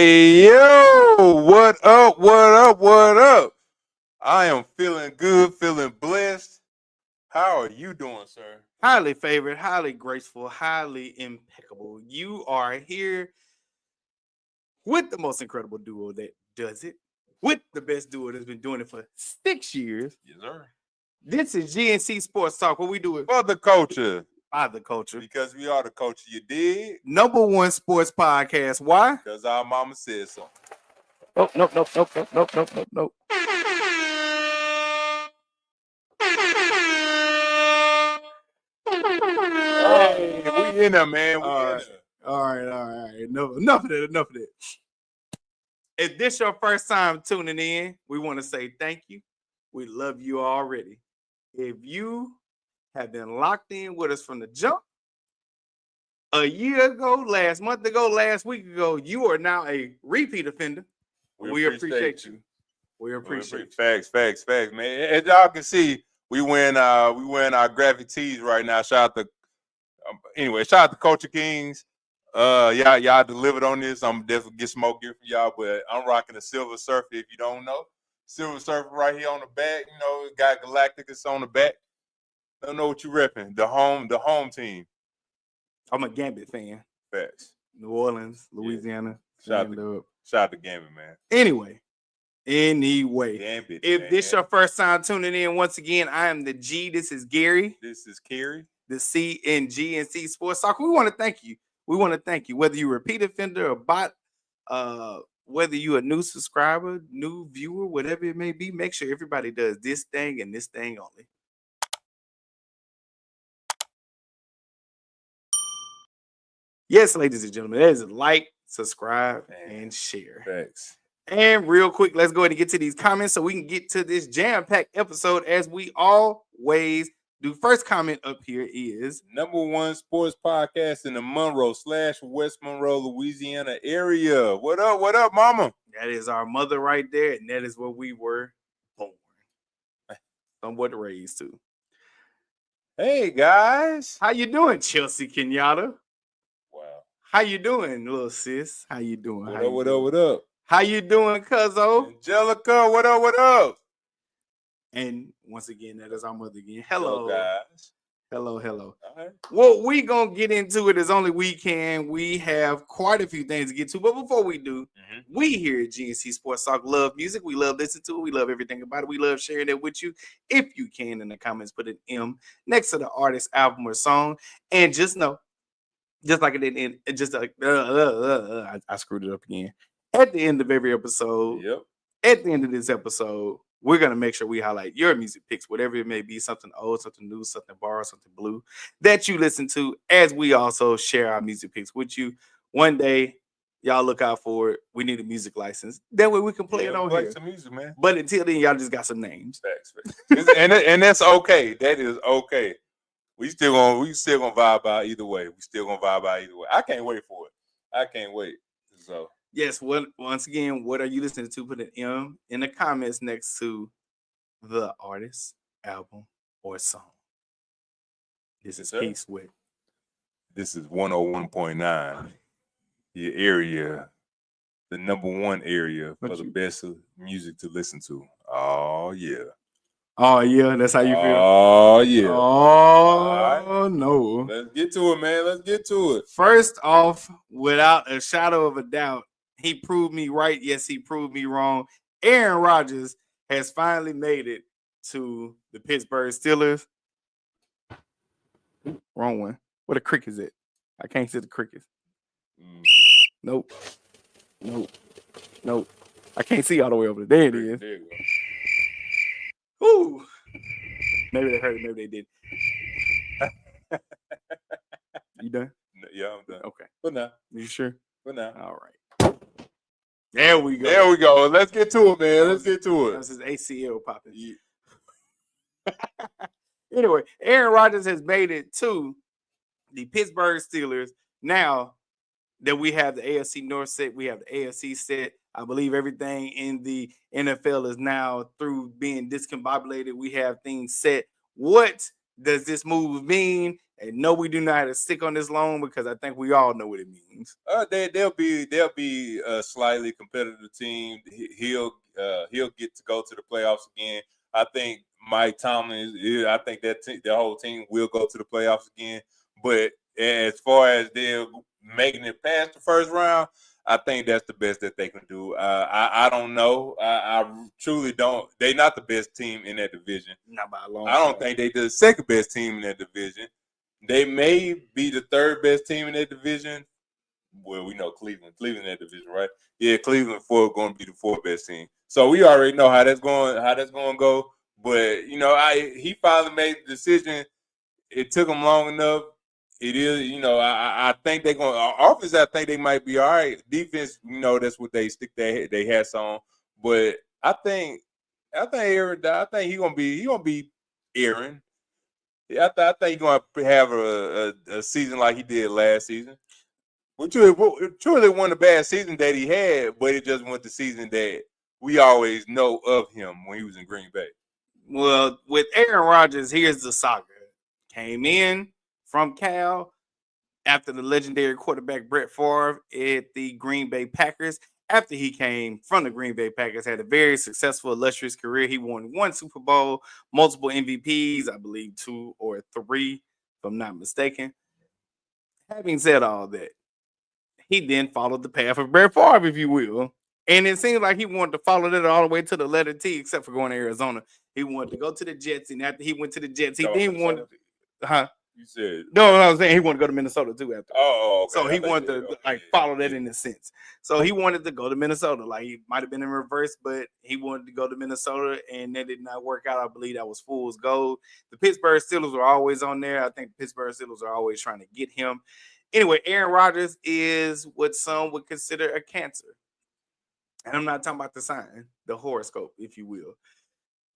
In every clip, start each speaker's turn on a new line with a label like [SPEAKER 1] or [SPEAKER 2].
[SPEAKER 1] Hey, yo, what up, what up, what up? I am feeling good, feeling blessed. How are you doing, sir?
[SPEAKER 2] Highly favored, highly graceful, highly impeccable. You are here with the most incredible duo that does it, with the best duo that's been doing it for 6 years.
[SPEAKER 1] Yes, sir.
[SPEAKER 2] This is G&C Sports Talk. What we do it
[SPEAKER 1] For the culture.
[SPEAKER 2] by the culture.
[SPEAKER 1] Because we are the culture, you dig?
[SPEAKER 2] #1 sports podcast. Why?
[SPEAKER 1] Because our mama said so.
[SPEAKER 2] Oh, nope.
[SPEAKER 1] Hey, we in there, man. We
[SPEAKER 2] All
[SPEAKER 1] in
[SPEAKER 2] right.
[SPEAKER 1] there.
[SPEAKER 2] All right. Enough of that. If this your first time tuning in, we want to say thank you. We love you already. If you have been locked in with us from the jump, a year ago, last month ago, last week ago, you are now a repeat offender. We appreciate you. We appreciate you.
[SPEAKER 1] Facts, man. As y'all can see, we wearing our graphic tees right now. Shout out to Culture Kings. Y'all delivered on this. I'm definitely get some more gear from y'all, but I'm rocking a Silver Surfer. If you don't know, Silver Surfer right here on the back. You know, it got Galacticus on the back. Don't know what you repping. The home team.
[SPEAKER 2] I'm a Gambit fan.
[SPEAKER 1] Facts.
[SPEAKER 2] New Orleans, Louisiana.
[SPEAKER 1] Shout out to Gambit, man.
[SPEAKER 2] Anyway,
[SPEAKER 1] Gambit,
[SPEAKER 2] if this your first time tuning in, once again, I am the G. This is Gary.
[SPEAKER 1] This is Cary.
[SPEAKER 2] The C in G&C Sports Talk. We want to thank you. Whether you're a repeat offender or bot, whether you're a new subscriber, new viewer, whatever it may be, make sure everybody does this thing and this thing only. Yes, ladies and gentlemen, that is like, subscribe, and share.
[SPEAKER 1] Thanks.
[SPEAKER 2] And real quick, let's go ahead and get to these comments so we can get to this jam-packed episode as we always do. First comment up here is
[SPEAKER 1] #1 sports podcast in the Monroe/West Monroe, Louisiana area. What up, mama?
[SPEAKER 2] That is our mother right there, and that is where we were born. Somewhat raised to.
[SPEAKER 1] Hey guys,
[SPEAKER 2] how you doing, Chelsea Kenyatta?
[SPEAKER 1] Wow.
[SPEAKER 2] How you doing, little sis? How you doing?
[SPEAKER 1] What up?
[SPEAKER 2] How you doing, cuzzo?
[SPEAKER 1] Angelica, what up?
[SPEAKER 2] And once again, that is our mother again. Hello,
[SPEAKER 1] guys.
[SPEAKER 2] Hello.
[SPEAKER 1] All right.
[SPEAKER 2] What we gonna get into it as only we can. We have quite a few things to get to, but before we do, we here at G&C Sports Talk love music. We love listening to it. We love everything about it. We love sharing it with you. If you can, in the comments, put an M next to the artist, album, or song, and just know, just like it didn't, I screwed it up again. At the end of every episode, at the end of this episode, we're going to make sure we highlight your music picks, whatever it may be, something old, something new, something borrowed, something blue, that you listen to, as we also share our music picks with you. One day, y'all look out for it. We need a music license. That way we can play it on here.
[SPEAKER 1] Some music, man.
[SPEAKER 2] But until then, y'all just got some names.
[SPEAKER 1] Facts. and that's okay. That is okay. We still gonna vibe out either way. I can't wait for it. I can't wait. So
[SPEAKER 2] yes, once again, what are you listening to? Put an M in the comments next to the artist, album, or song. This is Peace with.
[SPEAKER 1] This is 101.9. Your area, the #1 area for the best music to listen to. Oh yeah.
[SPEAKER 2] Oh yeah, that's how you feel.
[SPEAKER 1] Oh yeah.
[SPEAKER 2] Oh no.
[SPEAKER 1] Let's get to it, man. Let's get to it.
[SPEAKER 2] First off, without a shadow of a doubt, he proved me right. Yes, he proved me wrong. Aaron Rodgers has finally made it to the Pittsburgh Steelers. Wrong one. Where the crickets at? I can't see the crickets. Nope. I can't see all the way over there. There it is.
[SPEAKER 1] There you go.
[SPEAKER 2] Ooh. Maybe they heard it, maybe they did. You done?
[SPEAKER 1] Yeah, I'm done.
[SPEAKER 2] Okay.
[SPEAKER 1] For now.
[SPEAKER 2] You sure?
[SPEAKER 1] For now.
[SPEAKER 2] All right. There we go.
[SPEAKER 1] Let's get to it, man. Let's get to it.
[SPEAKER 2] That's his ACL popping. Yeah. Anyway, Aaron Rodgers has made it to the Pittsburgh Steelers. Now that we have the AFC North set, we have the AFC set. I believe everything in the NFL is now through being discombobulated. We have things set. What does this move mean? And no, we do not have to stick on this long because I think we all know what it means.
[SPEAKER 1] They'll be a slightly competitive team. He'll get to go to the playoffs again. I think Mike Tomlin I think that the whole team will go to the playoffs again. But as far as they're making it past the first round, I think that's the best that they can do. I don't know. I truly don't. They're not the best team in that division.
[SPEAKER 2] Not by a long
[SPEAKER 1] I don't think they're the second best team in that division. They may be the third best team in that division. Well, we know Cleveland in that division, right? Yeah, Cleveland going to be the fourth best team. So we already know how that's going to go. But he finally made the decision. It took him long enough. It is, I think they're going to offense. I think they might be all right. Defense, that's what they stick their hats on. But I think Aaron. I think he's gonna be Aaron. Yeah, I think he's gonna have a season like he did last season. Which truly wasn't a bad season that he had, but it just wasn't the season that we always know of him when he was in Green Bay.
[SPEAKER 2] Well, with Aaron Rodgers, here's the saga. Came in from Cal after the legendary quarterback Brett Favre at the Green Bay Packers. After he came from the Green Bay Packers, had a very successful, illustrious career. He won 1 Super Bowl, multiple MVPs, I believe 2 or 3, if I'm not mistaken. Having said all that, he then followed the path of Brett Favre, if you will. And it seems like he wanted to follow that all the way to the letter T, except for going to Arizona. He wanted to go to the Jets, and after he went to the Jets, he then wanted to,
[SPEAKER 1] You said
[SPEAKER 2] no, I was saying he wanted to go to Minnesota too after.
[SPEAKER 1] Oh, okay.
[SPEAKER 2] So he wanted to follow that in a sense. So he wanted to go to Minnesota. Like he might have been in reverse, but he wanted to go to Minnesota, and that did not work out. I believe that was fool's gold. The Pittsburgh Steelers were always on there. I think the Pittsburgh Steelers are always trying to get him. Anyway, Aaron Rodgers is what some would consider a cancer. And I'm not talking about the sign, the horoscope, if you will.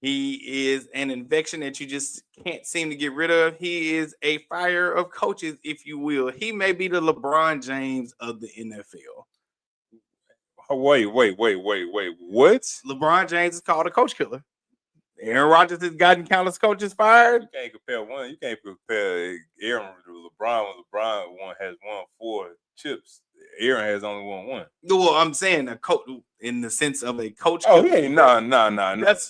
[SPEAKER 2] He is an infection that you just can't seem to get rid of. He is a fire of coaches, if you will. He may be the LeBron James of the NFL.
[SPEAKER 1] Wait. What?
[SPEAKER 2] LeBron James is called a coach killer. Aaron Rodgers has gotten countless coaches fired.
[SPEAKER 1] You can't compare one. You can't compare Aaron to LeBron when LeBron has won 4 chips. Aaron has only won 1.
[SPEAKER 2] Well, I'm saying a coach in the sense of a coach.
[SPEAKER 1] Oh, he ain't no.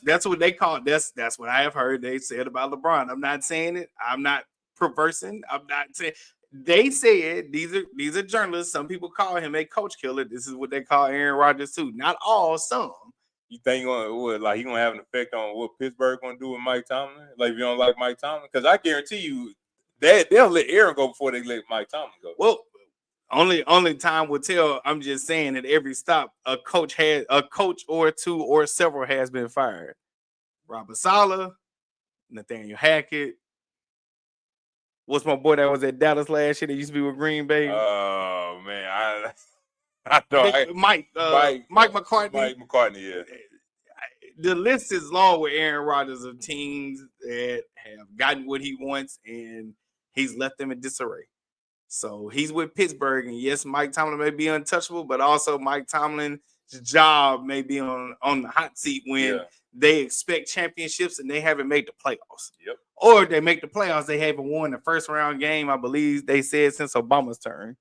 [SPEAKER 2] That's what they call it. That's what I have heard they said about LeBron. I'm not saying it. I'm not perversing. I'm not saying they said these are journalists. Some people call him a coach killer. This is what they call Aaron Rodgers too. Not all, some.
[SPEAKER 1] You think he gonna have an effect on what Pittsburgh gonna do with Mike Tomlin? Like if you don't like Mike Tomlin, because I guarantee you they'll let Aaron go before they let Mike Tomlin go.
[SPEAKER 2] Well, only time will tell. I'm just saying at every stop, a coach or 2 or several has been fired. Robert Saleh, Nathaniel Hackett. What's my boy that was at Dallas last year that used to be with Green Bay?
[SPEAKER 1] Oh man, I know.
[SPEAKER 2] Mike McCarthy.
[SPEAKER 1] Mike McCarthy, yeah.
[SPEAKER 2] The list is long with Aaron Rodgers of teams that have gotten what he wants, and he's left them in disarray. So he's with Pittsburgh, and yes, Mike Tomlin may be untouchable, but also Mike Tomlin's job may be on the hot seat when they expect championships and they haven't made the playoffs.
[SPEAKER 1] Yep.
[SPEAKER 2] Or they make the playoffs, they haven't won the first round game, I believe they said, since Obama's turn.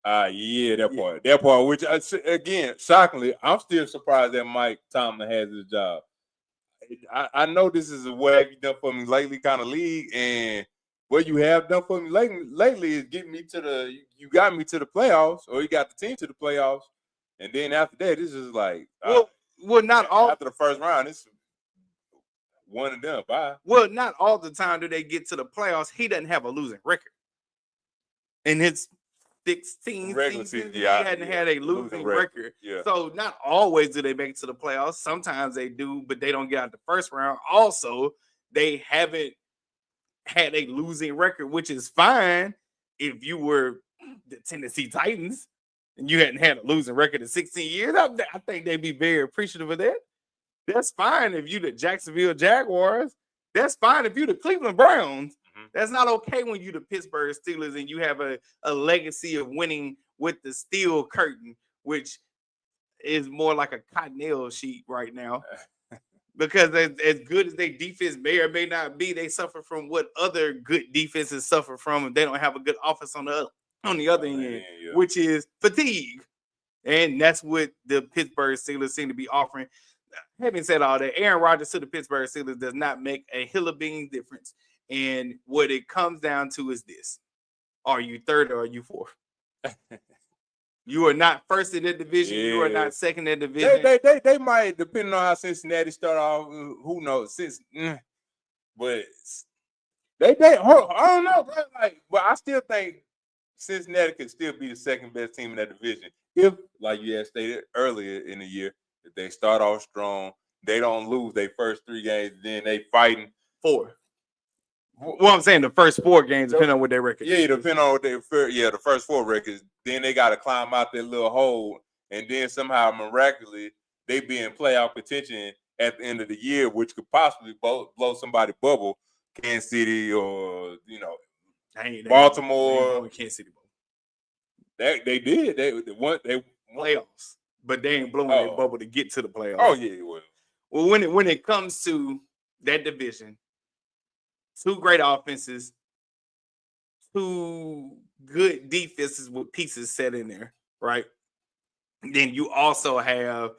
[SPEAKER 1] That part, which again, shockingly, I'm still surprised that Mike Tomlin has his job. I know this is a what have you done for me lately kind of league, and what you have done for me lately is getting me you got me to the playoffs, or you got the team to the playoffs, and then after that, this is like
[SPEAKER 2] not all
[SPEAKER 1] after the first round, it's one and done. Bye.
[SPEAKER 2] Well, not all the time do they get to the playoffs. He doesn't have a losing record in his 16 seasons. He hadn't had a losing record.
[SPEAKER 1] Yeah.
[SPEAKER 2] So not always do they make it to the playoffs. Sometimes they do, but they don't get out the first round. Also, they haven't had a losing record, which is fine if you were the Tennessee Titans and you hadn't had a losing record in 16 years. I think they'd be very appreciative of that. That's fine if you the Jacksonville Jaguars. That's fine if you the Cleveland Browns. Mm-hmm. That's not okay when you the Pittsburgh Steelers and you have a legacy of winning with the steel curtain, which is more like a cottonelle sheet right now. because as good as their defense may or may not be, they suffer from what other good defenses suffer from if they don't have a good offense on the other end, which is fatigue. And that's what the Pittsburgh Steelers seem to be offering. Having said all that, Aaron Rodgers to the Pittsburgh Steelers does not make a hill of beans difference. And what it comes down to is this. Are you third or are you fourth? You are not first in that division. You are not second in the division.
[SPEAKER 1] They might, depending on how Cincinnati start off, who knows? But I don't know, bro. But I still think Cincinnati could still be the second best team in that division. If, like you had stated earlier in the year, if they start off strong, they don't lose their first 3 games, then they fighting
[SPEAKER 2] 4. Well, I'm saying the first 4 games, depending on what their record.
[SPEAKER 1] Yeah, depending on what the first 4 records. Then they got to climb out that little hole, and then somehow miraculously they be in playoff contention at the end of the year, which could possibly blow somebody's bubble, Kansas City or Baltimore.
[SPEAKER 2] Kansas City bubble.
[SPEAKER 1] They did. They won
[SPEAKER 2] playoffs, but they ain't blowing their bubble to get to the playoffs.
[SPEAKER 1] Oh yeah, it will.
[SPEAKER 2] Well, when it comes to that division, 2 great offenses, 2 good defenses with pieces set in there, right? Then you also have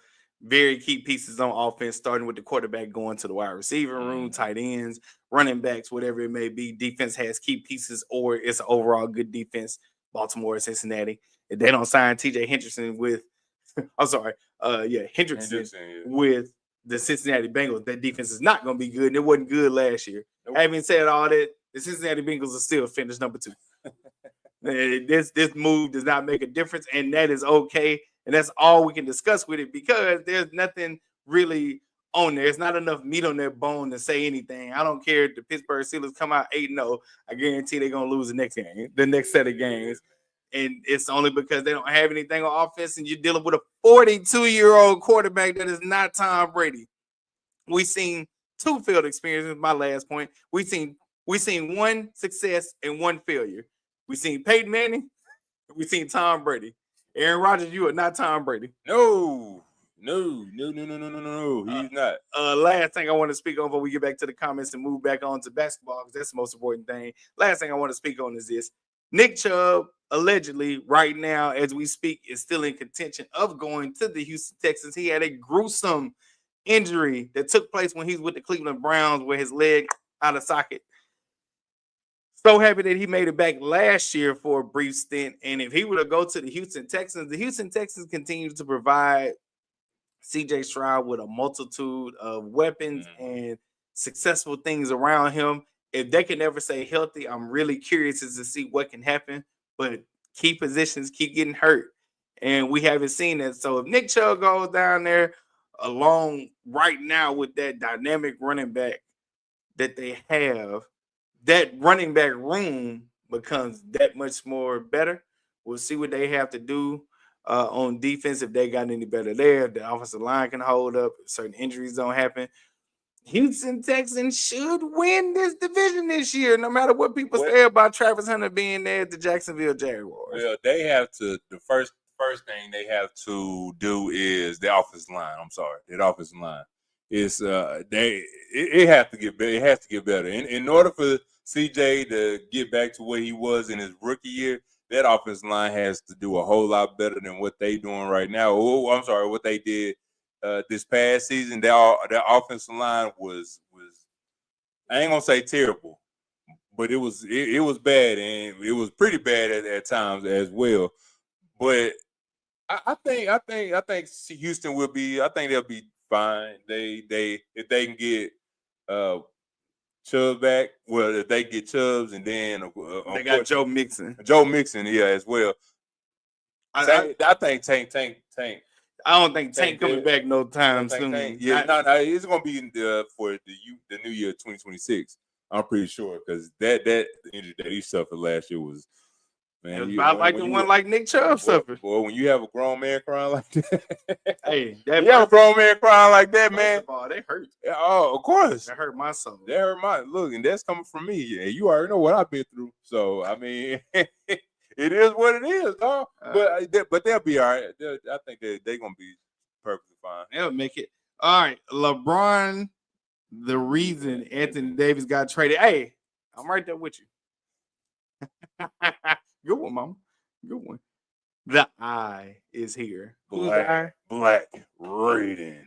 [SPEAKER 2] very key pieces on offense, starting with the quarterback going to the wide receiver room, tight ends, running backs, whatever it may be. Defense has key pieces, or it's an overall good defense. Baltimore, Cincinnati. If they don't sign T.J. Hendrickson with, Hendrickson with the Cincinnati Bengals, that defense is not going to be good, and it wasn't good last year. Nope. Having said all that, the Cincinnati Bengals are still finished number 2. This move does not make a difference, and that is okay. And that's all we can discuss with it, because there's nothing really on there. It's not enough meat on their bone to say anything. I don't care if the Pittsburgh Steelers come out 8-0. I guarantee they're going to lose the next game, the next set of games. And it's only because they don't have anything on offense, and you're dealing with a 42-year-old quarterback that is not Tom Brady. We've seen 2 failed experiences, my last point. We've seen 1 success and 1 failure. We've seen Peyton Manning. We've seen Tom Brady. Aaron Rodgers, you are not Tom Brady.
[SPEAKER 1] No. He's not.
[SPEAKER 2] Last thing I want to speak on before we get back to the comments and move back on to basketball, because that's the most important thing. Last thing I want to speak on is this. Nick Chubb, allegedly, right now, as we speak, is still in contention of going to the Houston Texans. He had a gruesome injury that took place when he was with the Cleveland Browns, where his leg out of socket. So happy that he made it back last year for a brief stint. And if he were to go to the Houston Texans continue to provide C.J. Stroud with a multitude of weapons and successful things around him. If they can never stay healthy, I'm really curious as to see what can happen. But key positions keep getting hurt, and we haven't seen that. So if Nick Chubb goes down there along right now with that dynamic running back that they have, that running back room becomes that much more better. We'll see what they have to do on defense, if they got any better there, if the offensive line can hold up, if certain injuries don't happen. Houston Texans should win this division this year, no matter what people say about Travis Hunter being there at the Jacksonville Jaguars.
[SPEAKER 1] Well, they have to, the first thing they have to do is the offensive line. I'm sorry, the offensive line. It's it has to get better. It has to get better. In order for CJ to get back to where he was in his rookie year, that offensive line has to do a whole lot better than what they doing right now. Oh, I'm sorry, what they did this past season. Their offensive line was I ain't gonna say terrible, but it was bad, and it was pretty bad at times as well. But I think Houston will be. I think they'll be fine. They if they can get Chubb back. Well, if they get Chubbs, and then
[SPEAKER 2] they got Joe Mixon.
[SPEAKER 1] Yeah, as well. I think Tank.
[SPEAKER 2] I don't think Tank coming back no time soon.
[SPEAKER 1] Yeah, no, it's gonna be for the new year 2026. I'm pretty sure, because that injury that he suffered last year was. Man,
[SPEAKER 2] it was about like the one like Nick Chubb suffered.
[SPEAKER 1] Boy, when you have a grown man crying like that,
[SPEAKER 2] hey,
[SPEAKER 1] you have a grown man crying like that, man.
[SPEAKER 2] First of all, they hurt.
[SPEAKER 1] Oh, of course.
[SPEAKER 2] That hurt my soul.
[SPEAKER 1] That hurt my look, and that's coming from me. Yeah, you already know what I've been through. So I mean, it is what it is, dog. But they'll be all right. I think they're gonna be perfectly fine.
[SPEAKER 2] They'll make it. All right, LeBron, the reason Anthony Davis got traded. Hey, I'm right there with you. Good one, mama. Good one. The eye is here.
[SPEAKER 1] Black Raiden.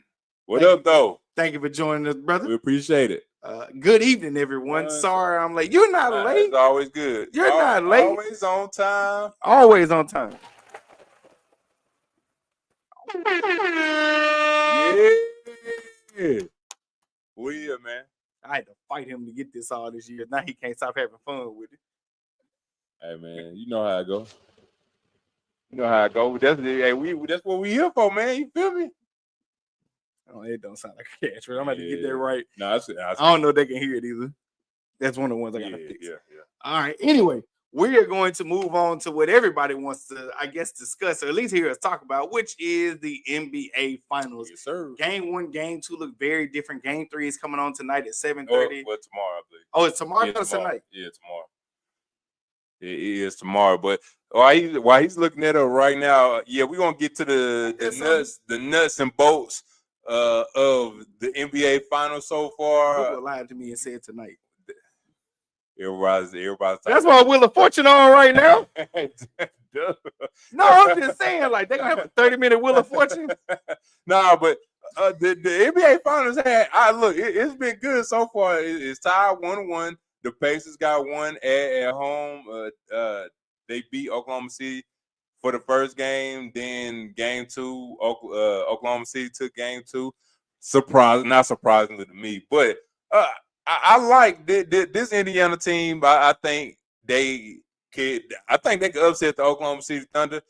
[SPEAKER 1] What up, though?
[SPEAKER 2] Thank you for joining us, brother.
[SPEAKER 1] We appreciate it.
[SPEAKER 2] Good evening, everyone. Sorry I'm late. You're not late.
[SPEAKER 1] It's always good.
[SPEAKER 2] You're not late.
[SPEAKER 1] Always on time.
[SPEAKER 2] Always on time.
[SPEAKER 1] Yeah. We here, man.
[SPEAKER 2] I had to fight him to get this all this year. Now he can't stop having fun with it.
[SPEAKER 1] Hey, man, you know how I go. That's what we here for, man. You feel me?
[SPEAKER 2] Oh, it don't sound like a catch, but I'm about to get that right.
[SPEAKER 1] No, I
[SPEAKER 2] don't know if they can hear it either. That's one of the ones I gotta fix.
[SPEAKER 1] Yeah.
[SPEAKER 2] All right. Anyway, we are going to move on to what everybody wants to, I guess, discuss, or at least hear us talk about, which is the NBA Finals.
[SPEAKER 1] Yes, sir.
[SPEAKER 2] Game 1, Game 2 look very different. Game 3 is coming on tonight at 7:30.
[SPEAKER 1] But tomorrow, I believe.
[SPEAKER 2] Oh, it's tomorrow?
[SPEAKER 1] Yeah,
[SPEAKER 2] Tonight?
[SPEAKER 1] Yeah, tomorrow. It is tomorrow. But while he's looking at it right now, we're gonna get to the nuts and bolts of the NBA Finals so far.
[SPEAKER 2] People lied to me and said tonight.
[SPEAKER 1] Everybody's
[SPEAKER 2] that's why Wheel of Fortune on right now. No, I'm just saying, like, they're gonna have a 30-minute Wheel of Fortune.
[SPEAKER 1] Nah, but the NBA Finals it's been good so far. It's tied 1-1. The Pacers got one at home. They beat Oklahoma City for the first game. Then game 2, Oklahoma City took game 2. Not surprisingly to me, but I like this Indiana team. I think they could upset the Oklahoma City Thunder.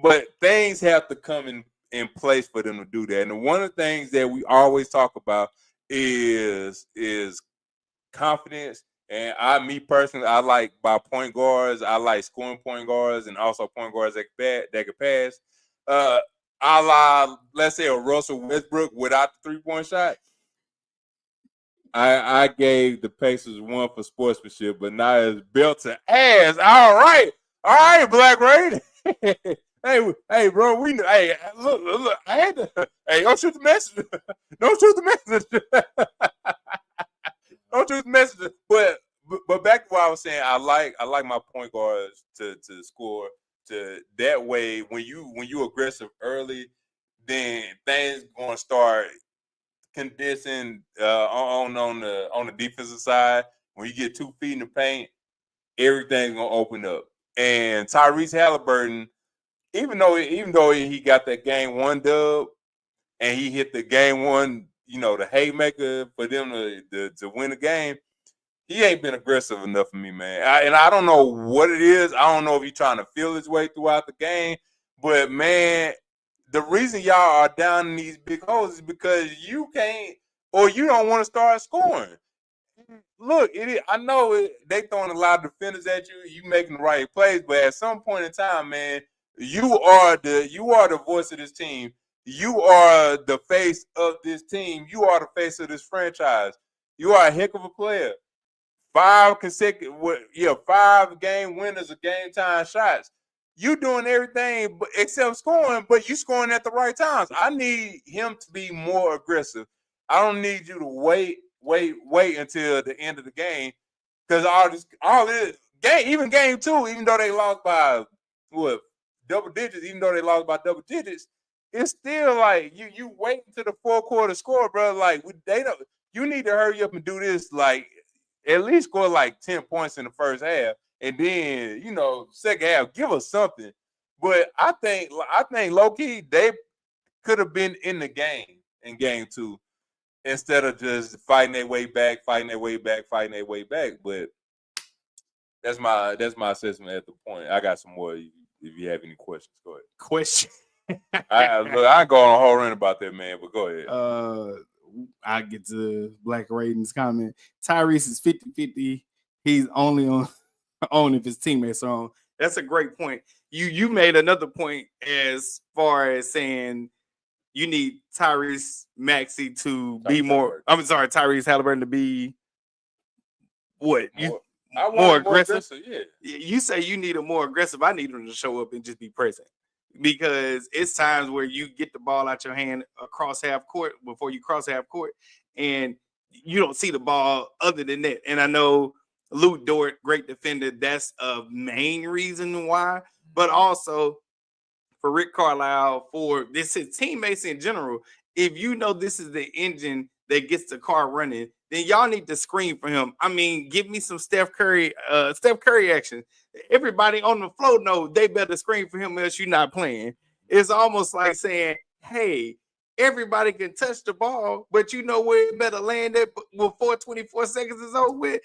[SPEAKER 1] But things have to come in place for them to do that. And one of the things that we always talk about is confidence. And me personally, I like by point guards. I like scoring point guards and also point guards that can pass. Let's say a Russell Westbrook without the 3-point shot. I gave the Pacers 1 for sportsmanship, but now it's belt to ass. All right, Black Raiden. hey, bro. Hey, look. I had to. Hey, don't shoot the messenger. Don't shoot the messenger. Don't shoot the messenger. But back to what I was saying, I like my point guards to score. To that way, when you aggressive early, then things gonna start condensing on the defensive side. When you get 2 feet in the paint, everything's gonna open up. And Tyrese Halliburton, even though he got that game 1 dub and he hit the game 1, the haymaker for them to win the game, he ain't been aggressive enough for me, man. I don't know what it is. I don't know if he's trying to feel his way throughout the game, but man, the reason y'all are down in these big holes is because you can't or you don't want to start scoring. Look, I know they throwing a lot of defenders at you. You making the right plays, but at some point in time, man, you are the voice of this team. You are the face of this team. You are the face of this franchise. You are a heck of a player. 5 game winners of game time shots. You doing everything except scoring, but you scoring at the right times. I need him to be more aggressive. I don't need you to wait until the end of the game, because all this game, even game 2, even though they lost by double digits, it's still like you wait until the 4th quarter score, bro. Like you need to hurry up and do this. Like at least score like 10 points in the first half. And then, second half, give us something. But I think low-key, they could have been in the game in game 2 instead of just fighting their way back. But that's my assessment at the point. I got some more if you have any questions. Go ahead.
[SPEAKER 2] Question.
[SPEAKER 1] I ain't going on a whole rant about that, man, but go ahead.
[SPEAKER 2] I get to Black Raiden's comment. Tyrese is 50-50. He's only on if his teammates are on. That's a great point. You made another point as far as saying you need Tyrese Maxey to be more. I'm sorry, Tyrese Halliburton to be what? More aggressive.
[SPEAKER 1] Yeah.
[SPEAKER 2] You say you need him more aggressive. I need him to show up and just be present. because it's times where you get the ball out your hand across half court before you cross half court, and you don't see the ball other than that. And I know Luke Dort, great defender, that's a main reason why, but also for Rick Carlisle, for this his teammates in general, if you know this is the engine that gets the car running, then y'all need to screen for him. I mean, give me some Steph Curry action. Everybody on the floor know they better screen for him else you're not playing. It's almost like saying, hey, everybody can touch the ball, but you know where it better land at before 24 seconds is over with?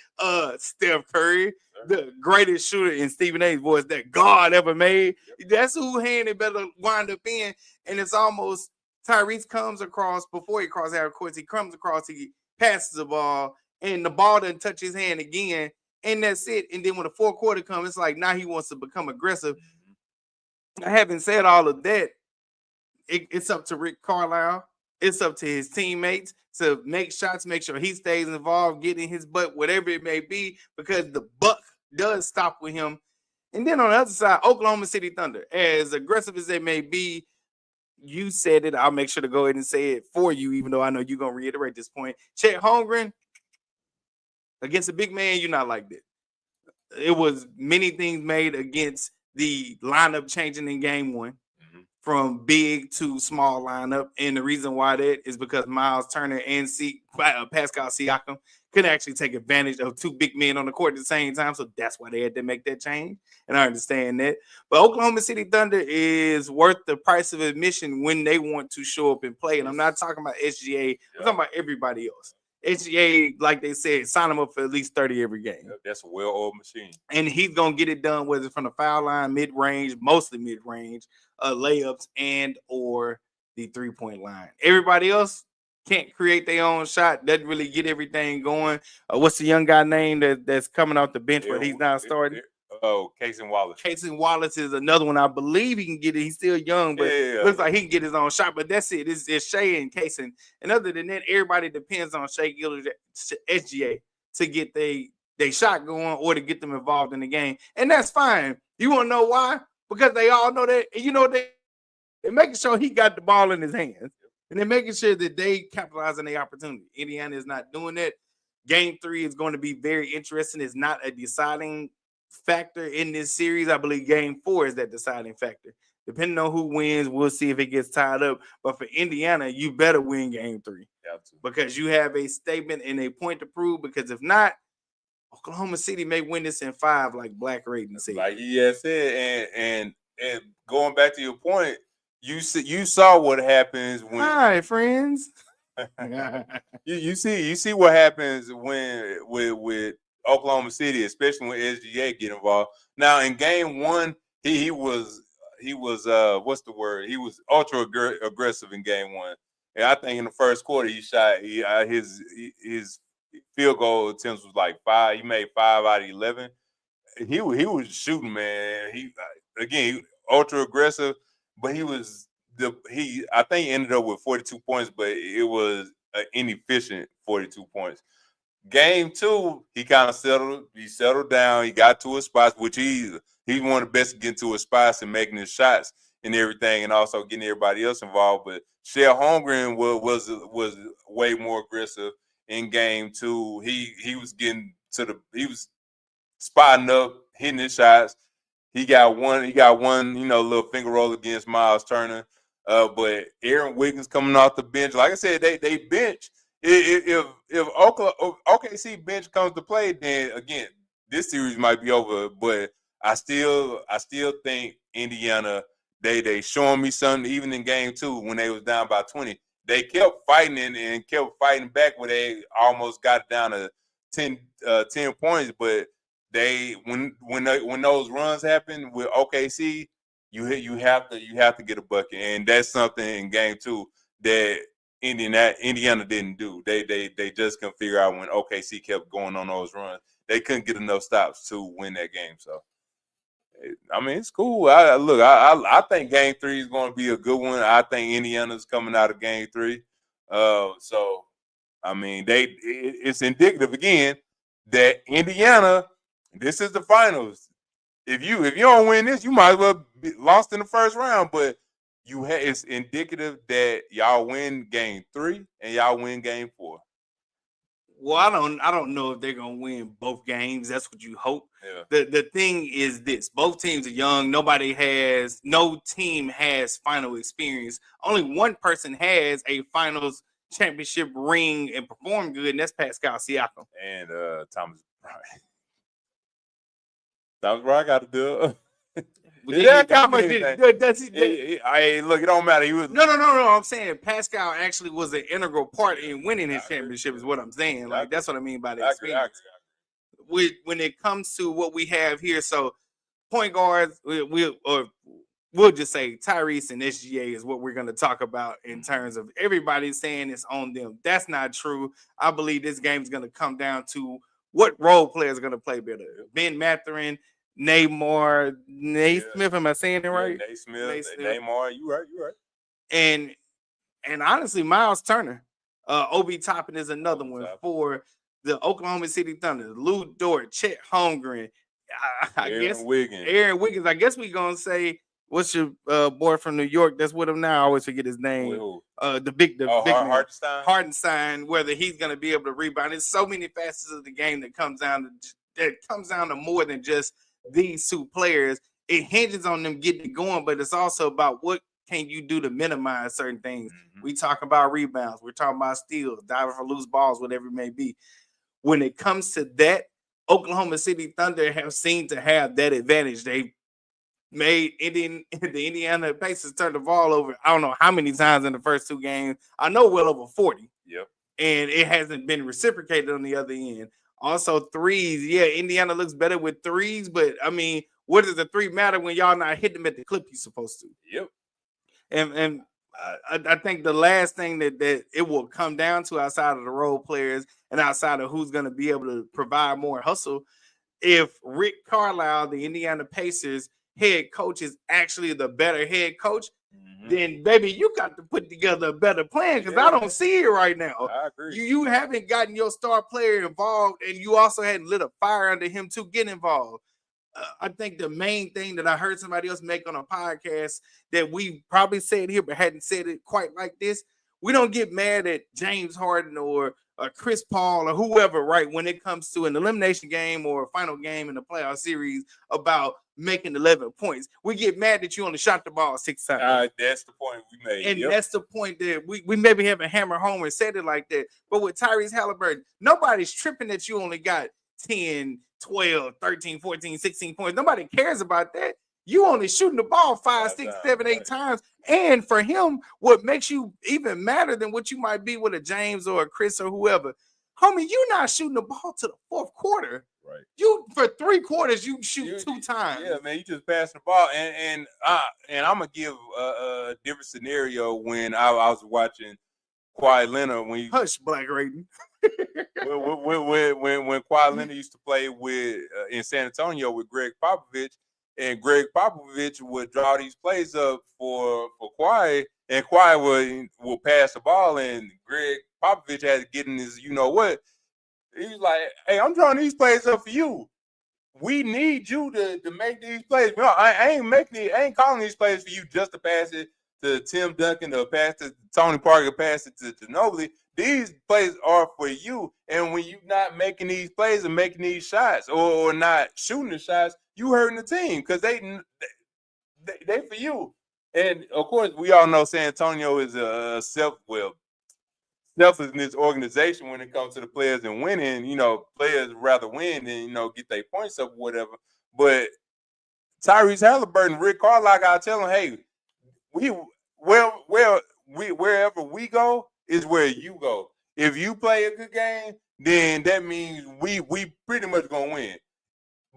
[SPEAKER 2] Steph Curry, the greatest shooter in Stephen A's voice that God ever made. That's who hand it better wind up in. And it's almost Tyrese comes across before he crosses half court. He comes across, he passes the ball, and the ball doesn't touch his hand again. And that's it. And then when the fourth quarter comes, it's like now he wants to become aggressive. Having said all of that, it's up to Rick Carlisle. It's up to his teammates to make shots, make sure he stays involved, getting his butt, whatever it may be, because the buck does stop with him. And then on the other side, Oklahoma City Thunder, as aggressive as they may be, you said it. I'll make sure to go ahead and say it for you, even though I know you're going to reiterate this point. Chet Holmgren, against a big man, you're not like that. It was many things made against the lineup changing in game one from big to small lineup. And the reason why that is because Miles Turner and Pascal Siakam couldn't actually take advantage of two big men on the court at the same time. So that's why they had to make that change. And I understand that. But Oklahoma City Thunder is worth the price of admission when they want to show up and play. And I'm not talking about SGA. I'm talking about everybody else. SGA, like they said, sign him up for at least 30 every game.
[SPEAKER 1] That's a well-oiled machine.
[SPEAKER 2] And he's going to get it done, whether it's from the foul line, mid-range, mostly mid-range, layups, and or the three-point line. Everybody else can't create their own shot, doesn't really get everything going. What's the young guy name that's coming off the bench, but he's not starting?
[SPEAKER 1] Casey Wallace.
[SPEAKER 2] Casey Wallace is another one. I believe he can get it. He's still young, but looks like he can get his own shot. But that's it. It's Shea and Casey. And other than that, everybody depends on Shea Gilgeous, SGA, to get they shot going or to get them involved in the game. And that's fine. You want to know why? Because they all know that. And you know, they're making sure he got the ball in his hands. And they're making sure that they capitalize on the opportunity. Indiana is not doing that. Game 3 is going to be very interesting. It's not a deciding factor in this series. I believe game 4 is that deciding factor. Depending on who wins, we'll see if it gets tied up. But for Indiana, you better win game 3 because you have a statement and a point to prove. Because if not, Oklahoma City may win this in 5, like Black Raiden said.
[SPEAKER 1] Like he has said, and going back to your point, you saw what happens when.
[SPEAKER 2] Hi, friends.
[SPEAKER 1] you see what happens when with Oklahoma City, especially when SGA get involved. Now in game 1, he was what's the word? He was ultra aggressive in game 1, and I think in the first quarter he shot his field goal attempts was like 5. He made 5 out of 11. He was shooting, man. He ultra aggressive, but I think he ended up with 42 points, but it was an inefficient 42 points. Game 2, he kind of settled down. He got to his spots, which he's one of the best to get to his spots and making his shots and everything, and also getting everybody else involved. But Shea Holmgren was way more aggressive in game 2. He was he was spotting up, hitting his shots. He got one, little finger roll against Miles Turner. But Aaron Wiggins coming off the bench, like I said, they bench. If OKC bench comes to play, then again, this series might be over. But I still think Indiana, they showing me something. Even in game 2, when they was down by 20, they kept fighting and kept fighting back where they almost got down to 10 points. But when those runs happen with OKC, you have to get a bucket, and that's something in game 2 that Indiana didn't do. They just couldn't figure out when OKC kept going on those runs. They couldn't get enough stops to win that game. So, I mean, it's cool. I think game 3 is going to be a good one. I think Indiana's coming out of game 3. So, I mean, it's indicative again that Indiana, this is the finals. if you don't win this, you might as well be lost in the first round. But it's indicative that y'all win game 3 and y'all win game 4.
[SPEAKER 2] Well, I don't know if they're gonna win both games. That's what you hope.
[SPEAKER 1] Yeah.
[SPEAKER 2] The thing is this: both teams are young. No team has final experience. Only one person has a finals championship ring and performed good, and that's Pascal Siakam
[SPEAKER 1] and Thomas Bryant. Thomas Bryant got to do it.
[SPEAKER 2] Look, it
[SPEAKER 1] don't matter. He was
[SPEAKER 2] no. I'm saying Pascal actually was an integral part in winning his championship. Is what I'm saying. Like that's what I mean by the experience. When it comes to what we have here, so point guards, we'll just say Tyrese and SGA is what we're going to talk about in terms of everybody saying it's on them. That's not true. I believe this game is going to come down to what role players are going to play better. Ben Mathurin, Naismith, am I saying it right?
[SPEAKER 1] Naismith, Neymar, you right.
[SPEAKER 2] And honestly, Miles Turner, Obi Toppin is another one for the Oklahoma City Thunder. Lou Dort, Chet Holmgren, Aaron Wiggins. I guess we're gonna say, what's your boy from New York that's with him now? I always forget his name. The big Hartenstein. Whether he's gonna be able to rebound. There's so many facets of the game that comes down to more than just these two players. It hinges on them getting it going, but it's also about what can you do to minimize certain things. Mm-hmm. We talk about rebounds, we're talking about steals, diving for loose balls, whatever it may be. When it comes to that, Oklahoma City Thunder have seemed to have that advantage. They made the Indiana Pacers turn the ball over. I don't know how many times in the first 2 games. I know well over 40.
[SPEAKER 1] Yep.
[SPEAKER 2] And it hasn't been reciprocated on the other end. Also, threes. Yeah, Indiana looks better with threes, but I mean, what does the 3 matter when y'all not hitting them at the clip you're supposed to?
[SPEAKER 1] Yep.
[SPEAKER 2] And I think the last thing that it will come down to outside of the role players and outside of who's going to be able to provide more hustle, if Rick Carlisle, the Indiana Pacers head coach, is actually the better head coach, then baby, you got to put together a better plan because I don't see it right now.
[SPEAKER 1] I agree.
[SPEAKER 2] You haven't gotten your star player involved, and you also hadn't lit a fire under him to get involved. I think the main thing that I heard somebody else make on a podcast that we probably said here but hadn't said it quite like this, we don't get mad at James Harden or Chris Paul or whoever, right, when it comes to an elimination game or a final game in the playoff series about making 11 points. We get mad that you only shot the ball 6 times.
[SPEAKER 1] That's the point we made.
[SPEAKER 2] And that's the point that we maybe haven't hammered home and said it like that. But with Tyrese Halliburton, nobody's tripping that you only got 10, 12, 13, 14, 16 points. Nobody cares about that. You only shooting the ball 5, 6, 7, 8 times. And for him, what makes you even madder than what you might be with a James or a Chris or whoever, homie, you're not shooting the ball to the 4th quarter.
[SPEAKER 1] Right.
[SPEAKER 2] You for 3 quarters, you shoot 2 times.
[SPEAKER 1] Yeah, man, you just pass the ball. And I'm gonna give a different scenario when I was watching Kawhi Leonard when
[SPEAKER 2] hush, Black Raiden.
[SPEAKER 1] when Kawhi Leonard used to play with in San Antonio with Greg Popovich, and Greg Popovich would draw these plays up for Kawhi, and Kawhi would pass the ball, and Greg Popovich had to get in his, you know what? He's like, hey, I'm drawing these plays up for you. We need you to make these plays. You know, I ain't calling these plays for you just to pass it to Tim Duncan, to pass it to Tony Parker, pass it to Ginobili. These plays are for you. And when you're not making these plays and making these shots or not shooting the shots, you hurting the team because they for you. And, of course, we all know San Antonio is a selflessness organization when it comes to the players and winning. You know, players rather win than, get their points up or whatever. But Tyrese Halliburton, Rick Carlisle, I tell him, hey, wherever we go is where you go. If you play a good game, then that means we pretty much gonna win.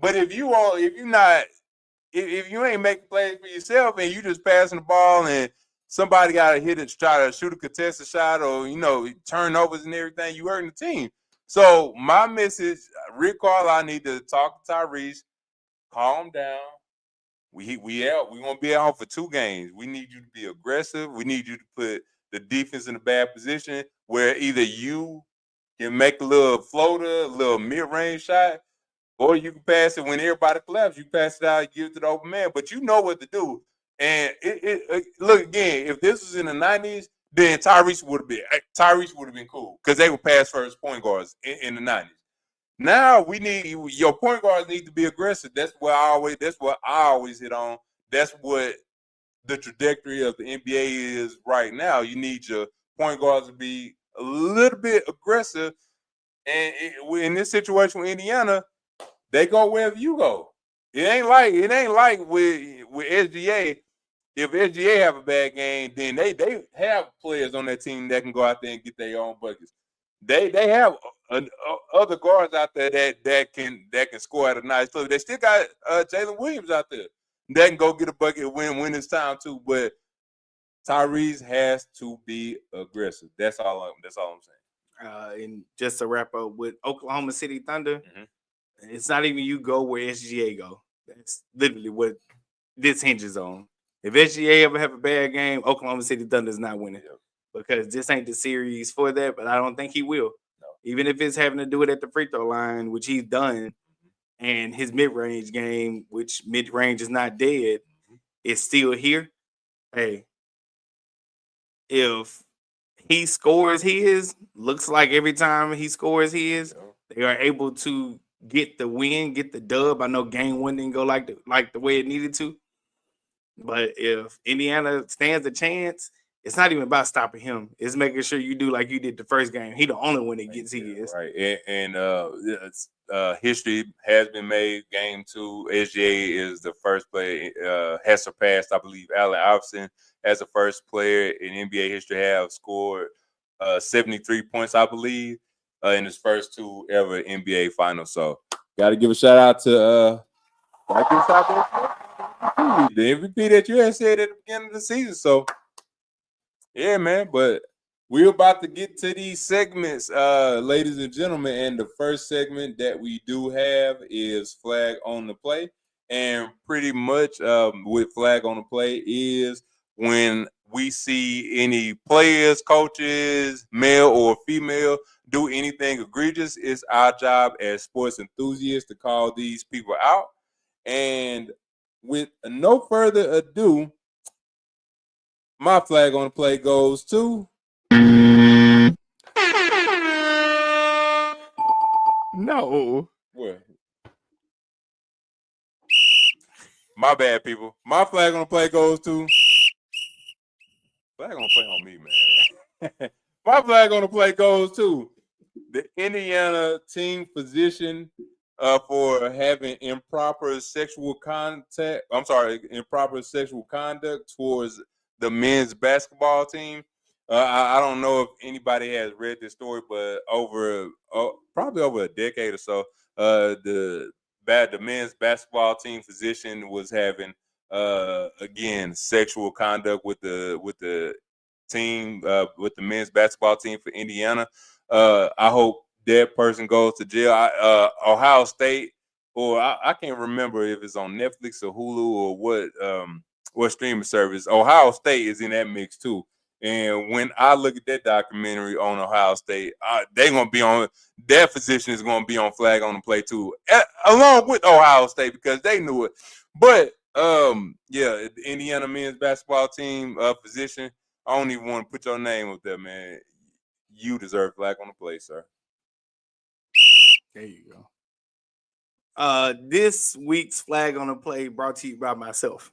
[SPEAKER 1] But if you ain't making plays for yourself and you just passing the ball and somebody got to try to shoot a contested shot or, turnovers and everything, you hurting the team. So my message, Rick Carlisle need to talk to Tyrese, calm down. We won't be out for 2 games. We need you to be aggressive. We need you to put the defense in a bad position where either you can make a little floater, a little mid-range shot, Or you can pass it when everybody collapses. You pass it out, give it to the open man. But you know what to do. And look again. If this was in the 90s, then Tyrese would have been cool because they were pass first point guards in the 90s. Now we need your point guards need to be aggressive. That's what I always hit on. That's what the trajectory of the NBA is right now. You need your point guards to be a little bit aggressive. And in this situation with Indiana, they go wherever you go. It ain't like with SGA. If SGA have a bad game, then they have players on that team that can go out there and get their own buckets. They have other guards out there that can score at a nice clip. They still got Jalen Williams out there that can go get a bucket when it's time to. But Tyrese has to be aggressive. That's all I'm saying.
[SPEAKER 2] And just to wrap up with Oklahoma City Thunder, it's not even you go where SGA go. That's literally what this hinges on. If SGA ever have a bad game, Oklahoma City Thunder is not winning because this ain't the series for that. But I don't think he will. No. Even if it's having to do it at the free throw line, which he's done, and his mid-range game, which mid-range is not dead, is still here. Hey, if he scores his, looks like every time he scores his, they are able to get the win, get the dub. I know game one didn't go like the way it needed to. But if Indiana stands a chance, it's not even about stopping him. It's making sure you do like you did the first game. He the only one that gets his.
[SPEAKER 1] Right. And history has been made. Game 2, SGA is the first player, has surpassed, I believe, Allen Iverson as the first player in NBA history have scored 73 points, I believe, in his first 2 ever NBA finals. So got to give a shout out to the MVP that you had said at the beginning of the season. So, yeah, man. But we're about to get to these segments, ladies and gentlemen. And the first segment that we do have is Flag on the Play. And pretty much with Flag on the Play is when we see any players, coaches, male or female, do anything egregious. It's our job as sports enthusiasts to call these people out. And with no further ado, my flag on the play goes to
[SPEAKER 2] No.
[SPEAKER 1] What? My bad, people. My flag on the play goes to flag on the play on me, man. My flag on the play goes to the Indiana team physician for having improper sexual conduct towards the men's basketball team. I don't know if anybody has read this story, but probably over a decade or so, the men's basketball team physician was having again sexual conduct with the team with the men's basketball team for Indiana. I hope that person goes to jail. Ohio State, or I can't remember if it's on Netflix or Hulu or what streaming service. Ohio State is in that mix too. And when I look at that documentary on Ohio State, they're gonna be on. Their physician is gonna be on flag on the play too, along with Ohio State because they knew it. But the Indiana men's basketball team physician, I don't even want to put your name up there, man. You deserve flag on the play, sir.
[SPEAKER 2] There you go. This week's flag on the play brought to you by myself.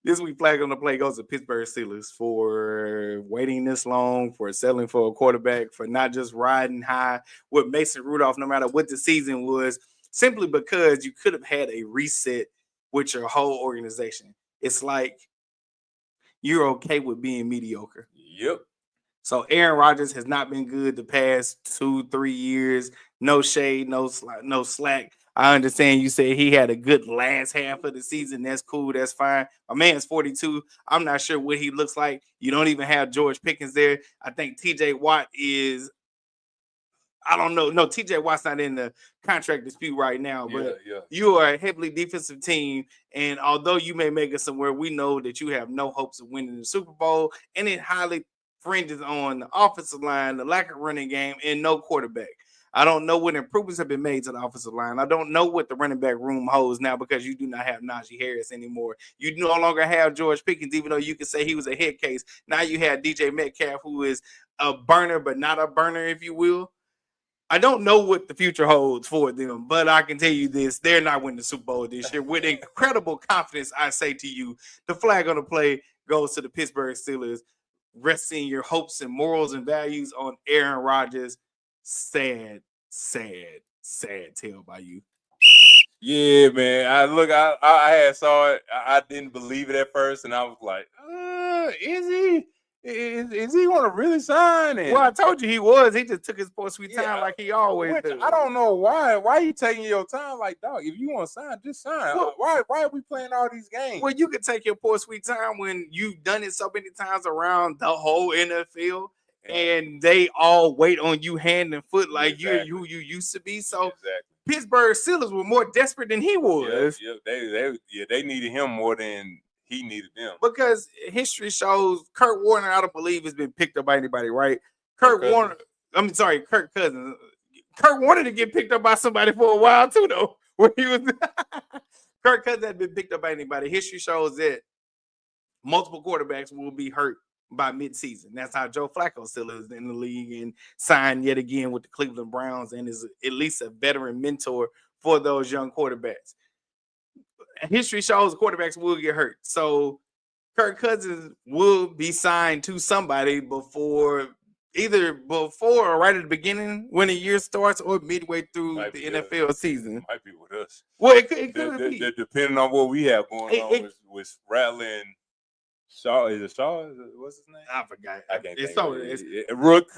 [SPEAKER 2] This week's flag on the play goes to Pittsburgh Steelers for waiting this long, for settling for a quarterback, for not just riding high with Mason Rudolph, no matter what the season was, simply because you could have had a reset with your whole organization. It's like you're okay with being mediocre.
[SPEAKER 1] Yep.
[SPEAKER 2] So Aaron Rodgers has not been good the past 2-3 years. No shade, no slack. I understand you said he had a good last half of the season. That's cool. That's fine. My man's 42. I'm not sure what he looks like. You don't even have George Pickens there. I think TJ Watt is, I don't know. No, TJ Watt's not in the contract dispute right now, but you are a heavily defensive team. And although you may make it somewhere, we know that you have no hopes of winning the Super Bowl. And it highly fringes on the offensive line, the lack of running game, and no quarterback. I don't know what improvements have been made to the offensive line. I don't know what the running back room holds now because you do not have Najee Harris anymore. You no longer have George Pickens, even though you can say he was a head case. Now you have DJ Metcalf, who is a burner, but not a burner, if you will. I don't know what the future holds for them, but I can tell you this: they're not winning the Super Bowl this year. With incredible confidence, I say to you, the flag on the play goes to the Pittsburgh Steelers, resting your hopes and morals and values on Aaron Rodgers. Sad tale by you.
[SPEAKER 1] Yeah, man. I had saw it. I didn't believe it at first, and I was like, is he? Is he going to really sign? And
[SPEAKER 2] well, I told you he was. He just took his poor sweet time like he always does.
[SPEAKER 1] I don't know why. Why are you taking your time? Like, dog, if you want to sign, just sign. Well, why are we playing all these games?
[SPEAKER 2] Well, you can take your poor sweet time when you've done it so many times around the whole NFL, and they all wait on you hand and foot like you used to be. So Pittsburgh Steelers were more desperate than he was.
[SPEAKER 1] They needed him more than he needed them.
[SPEAKER 2] Because history shows Kurt Warner, I don't believe, has been picked up by anybody, right? Kurt Cousins. Kurt Warner to get picked up by somebody for a while too, though. When he was Kirk Cousins had been picked up by anybody. History shows that multiple quarterbacks will be hurt by midseason. That's how Joe Flacco still is in the league and signed yet again with the Cleveland Browns and is at least a veteran mentor for those young quarterbacks. History shows quarterbacks will get hurt. So Kirk Cousins will be signed to somebody either before or right at the beginning when the year starts or midway through the NFL season.
[SPEAKER 1] Might be with us.
[SPEAKER 2] Well, it could be.
[SPEAKER 1] Depending on what we have going on with Rattling. Shaw, is it Shaw? What's his name?
[SPEAKER 2] I forgot.
[SPEAKER 1] I can't
[SPEAKER 2] it's
[SPEAKER 1] Rook.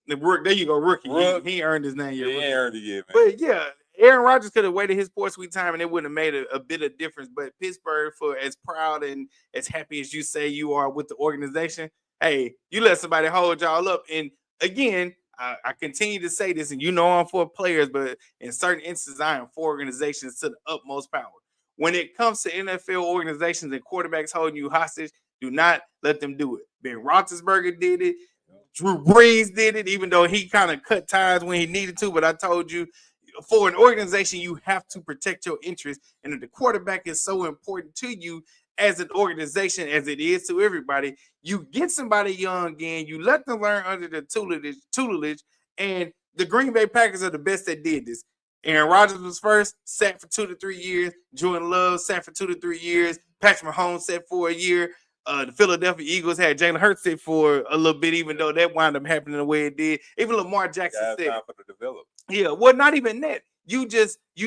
[SPEAKER 2] The Rook. There you go, Rookie.
[SPEAKER 1] Rook.
[SPEAKER 2] He earned his name.
[SPEAKER 1] He earned it yet, man.
[SPEAKER 2] But yeah, Aaron Rodgers could have waited his poor sweet time and it wouldn't have made a bit of difference. But Pittsburgh, for as proud and as happy as you say you are with the organization, hey, you let somebody hold y'all up. And again, I continue to say this, and you know I'm for players, but in certain instances, I am for organizations to the utmost power. When it comes to NFL organizations and quarterbacks holding you hostage, do not let them do it. Ben Roethlisberger did it. Drew Brees did it, even though he kind of cut ties when he needed to. But I told you, for an organization, you have to protect your interests. And if the quarterback is so important to you as an organization as it is to everybody, you get somebody young again, you let them learn under the tutelage, and the Green Bay Packers are the best that did this. Aaron Rodgers was first, sat for 2 to 3 years. Jordan Love sat for 2 to 3 years. Patrick Mahomes sat for a year. The Philadelphia Eagles had Jalen Hurts sit for a little bit, even though that wound up happening the way it did. Even Lamar Jackson said,
[SPEAKER 1] time for the develop.
[SPEAKER 2] Yeah, well, not even that. You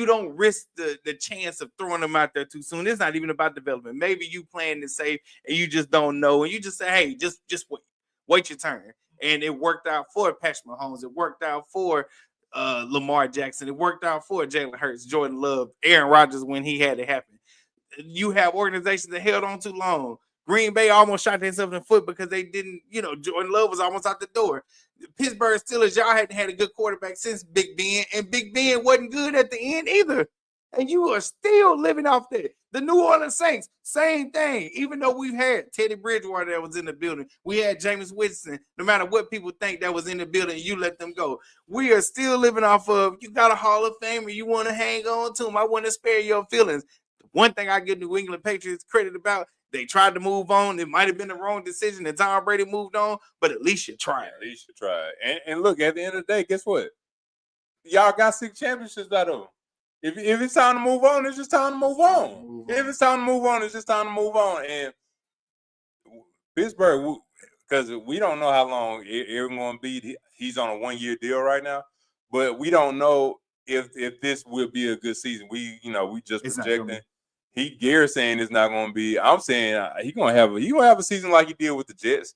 [SPEAKER 2] don't risk the chance of throwing them out there too soon. It's not even about development. Maybe you playing it safe and you just don't know, and you just say, hey, just wait your turn. And it worked out for Patrick Mahomes. It worked out for Lamar Jackson. It worked out for Jalen Hurts, Jordan Love, Aaron Rodgers when he had it happen. You have organizations that held on too long. Green Bay almost shot themselves in the foot because they didn't, Jordan Love was almost out the door. The Pittsburgh Steelers, y'all hadn't had a good quarterback since Big Ben, and Big Ben wasn't good at the end either. And you are still living off that. The New Orleans Saints, same thing. Even though we've had Teddy Bridgewater that was in the building, we had Jameis Winston. No matter what people think that was in the building, you let them go. We are still living off of, you got a Hall of Famer, you want to hang on to him. I want to spare your feelings. The one thing I give New England Patriots credit about, they tried to move on. It might have been the wrong decision that Tom Brady moved on, but at least you tried.
[SPEAKER 1] And look, at the end of the day, guess what? Y'all got 6 championships out of them. If it's time to move on, it's just time to move on. If it's time to move on, it's just time to move on. And Pittsburgh, because we don't know how long Aaron going to be. He's on a 1-year deal right now, but we don't know if this will be a good season. We just projecting. Gary saying it's not going to be. I'm saying he's going to have a season like he did with the Jets.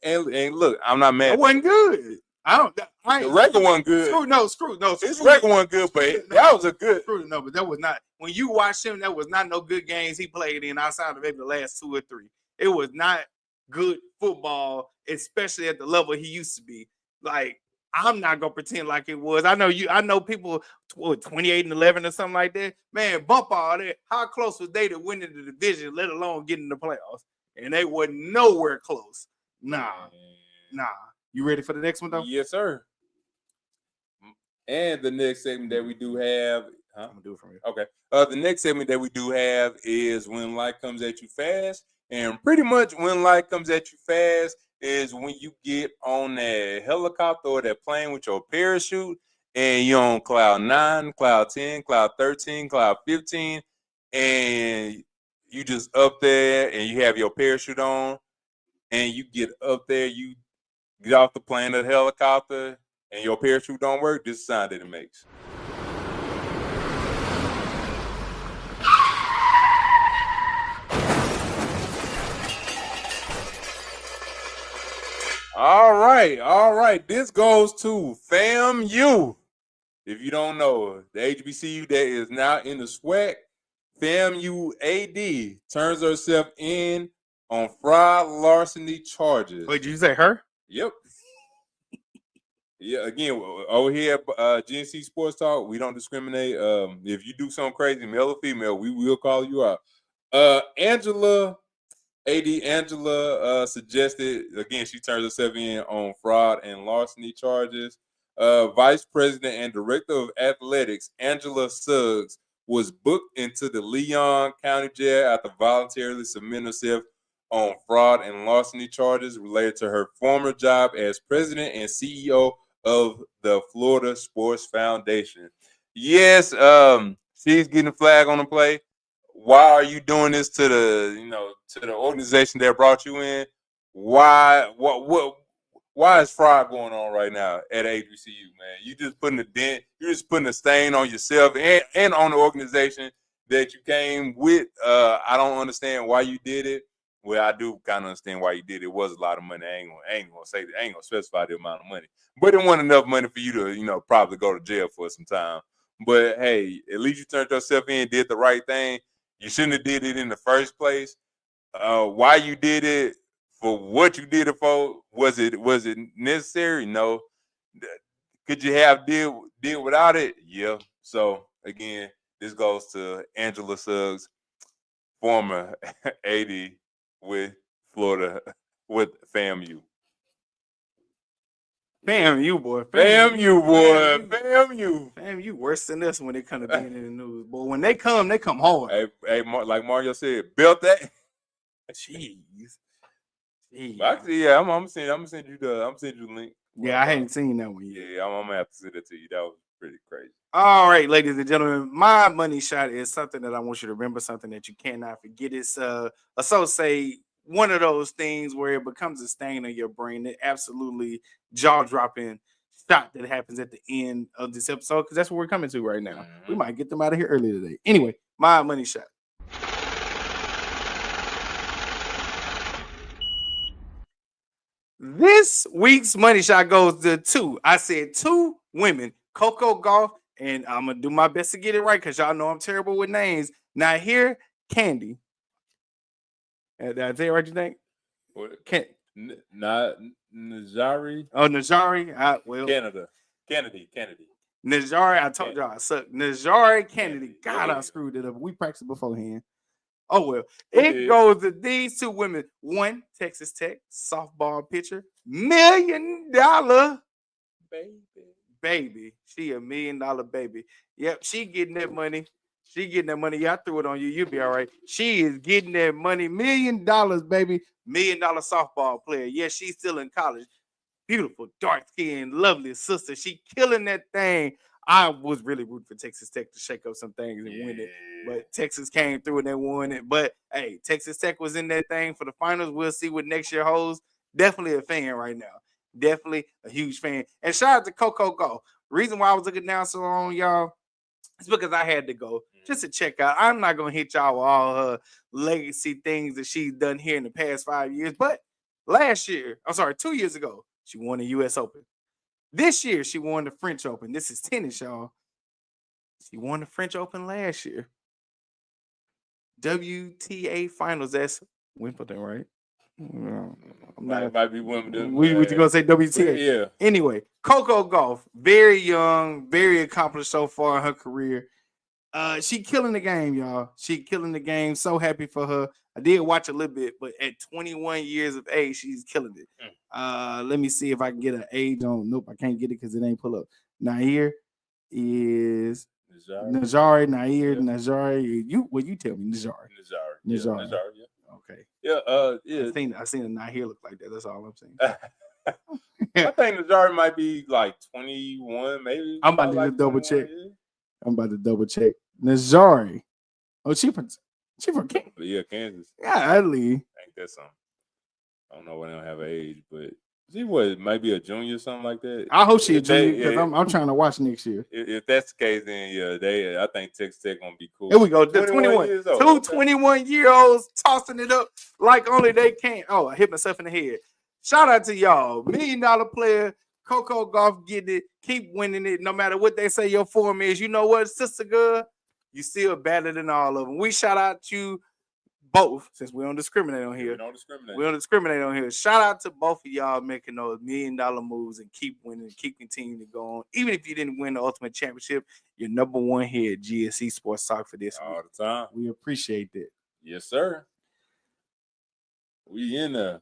[SPEAKER 1] And look, I'm not mad.
[SPEAKER 2] It wasn't good.
[SPEAKER 1] The record wasn't good. His record wasn't good, but that was a good.
[SPEAKER 2] No, but that was not. When you watch him, that was not no good games he played in outside of maybe the last 2 or 3. It was not good football, especially at the level he used to be. Like, I'm not gonna pretend like it was. I know people 28-11 or something like that. Man, bump all that. How close was they to winning the division, let alone getting the playoffs? And they were nowhere close. Nah. You ready for the next one though?
[SPEAKER 1] Yes, sir. And the next segment that we do have,
[SPEAKER 2] I'm gonna do it from here.
[SPEAKER 1] Okay. The next segment that we do have is when life comes at you fast, and pretty much when life comes at you fast is when you get on that helicopter or that plane with your parachute, and you're on cloud 9, cloud 10, cloud 13, cloud 15, and you just up there and you have your parachute on, and you get up there, you get off the plane or the helicopter, and your parachute don't work. This is the sound that it makes. All right. This goes to FAMU. If you don't know, the HBCU that is now in the SWAC, FAMU AD turns herself in on fraud larceny charges.
[SPEAKER 2] Wait, did you say her?
[SPEAKER 1] Yep. Yeah, again, over here at G&C Sports Talk, we don't discriminate. If you do something crazy, male or female, we will call you out. Angela suggested, again, she turns herself in on fraud and larceny charges. Vice President and Director of Athletics, Angela Suggs, was booked into the Leon County Jail after voluntarily submitting herself on fraud and larceny charges related to her former job as president and CEO of the Florida Sports Foundation. Yes, she's getting a flag on the play. Why are you doing this to the organization that brought you in? Why is fraud going on right now at HBCU, man? You just putting a dent, you're just putting a stain on yourself and on the organization that you came with. I don't understand why you did it. Well, I do kind of understand why you did it. It was a lot of money. I ain't gonna specify the amount of money, but it wasn't enough money for you to, probably go to jail for some time. But hey, at least you turned yourself in, did the right thing. You shouldn't have did it in the first place. Why you did it, for what you did it for, was it necessary? No. Could you have deal without it? Yeah. So again, this goes to Angela Suggs, former AD with Florida, with FAMU.
[SPEAKER 2] FAMU, boy. FAMU worse than this when they come to being in the news. But when they come hard.
[SPEAKER 1] Hey, like Mario said, built that.
[SPEAKER 2] Jeez.
[SPEAKER 1] Actually, yeah, I'm gonna send you the link.
[SPEAKER 2] Yeah, I hadn't seen that one yet.
[SPEAKER 1] Yeah, I'm gonna have to send it to you. That was pretty crazy.
[SPEAKER 2] All right, ladies and gentlemen, my money shot is something that I want you to remember, something that you cannot forget. It's say one of those things where it becomes a stain on your brain. It absolutely jaw-dropping shot that happens at the end of this episode, because that's what we're coming to right now. Mm-hmm. We might get them out of here early today. Anyway, my money shot. This week's money shot goes to two women, Coco Gauff, and I'm going to do my best to get it right because y'all know I'm terrible with names. Now here, Candy. Did I say it right, you think?
[SPEAKER 1] Najari.
[SPEAKER 2] Oh, Najari.
[SPEAKER 1] Kennedy.
[SPEAKER 2] Najari, I told y'all I suck. Najari Kennedy. God, I screwed it up. We practiced beforehand. Oh, well. It goes to these two women. One, Texas Tech softball pitcher. $1 million baby. She $1 million baby. Yep, she getting that money. Yeah, I threw it on you. You'll be all right. She is getting that money. $1 million, baby. $1 million softball player. Yeah, she's still in college. Beautiful, dark-skinned, lovely sister. She killing that thing. I was really rooting for Texas Tech to shake up some things and win it. But Texas came through and they won it. But, hey, Texas Tech was in that thing for the finals. We'll see what next year holds. Definitely a fan right now. Definitely a huge fan. And shout out to Coco Gauff. Reason why I was looking down so long, y'all, it's because I had to go just to check out. I'm not going to hit y'all with all her legacy things that she's done here in the past 5 years. But 2 years ago, she won the U.S. Open. This year, she won the French Open. This is tennis, y'all. She won the French Open last year. WTA Finals. That's Wimbledon, right?
[SPEAKER 1] Might be Wimbledon.
[SPEAKER 2] We gonna say WTA?
[SPEAKER 1] Yeah.
[SPEAKER 2] Anyway, Coco Gauff, very young, very accomplished so far in her career. She killing the game, y'all. She killing the game. So happy for her. I did watch a little bit, but at 21 years of age, she's killing it. Let me see if I can get an age on. Nope, I can't get it because it ain't pull up. Now here, is Najari, Nair, Najari. You tell me Najari.
[SPEAKER 1] Yeah.
[SPEAKER 2] Okay.
[SPEAKER 1] Yeah.
[SPEAKER 2] I seen a Nair look like that. That's all I'm saying.
[SPEAKER 1] I think Najari might be like 21, maybe.
[SPEAKER 2] I'm about to double check. I'm about to double check. Najari. Oh, she from Kansas.
[SPEAKER 1] Yeah, Kansas.
[SPEAKER 2] Golly.
[SPEAKER 1] I think that's something. I don't know when they don't have an age, but she might be a junior or something like that.
[SPEAKER 2] I hope she a junior because I'm trying to watch next year.
[SPEAKER 1] If that's the case, then I think Texas Tech gonna be cool.
[SPEAKER 2] Here we go. 21 years old. Two 21-year-olds tossing it up like only they can. Oh, I hit myself in the head. Shout out to y'all. $1 million player, Coco Golf getting it, keep winning it. No matter what they say your form is. You know what, sister girl? You still better than all of them. We shout out you both, since we don't discriminate on here. We don't discriminate on here. Shout out to both of y'all making those $1 million moves and keep winning, keep continuing to go on. Even if you didn't win the ultimate championship, you're number one here at G&C Sports Talk for this
[SPEAKER 1] all
[SPEAKER 2] week.
[SPEAKER 1] the time.
[SPEAKER 2] We appreciate that.
[SPEAKER 1] Yes, sir. We in there.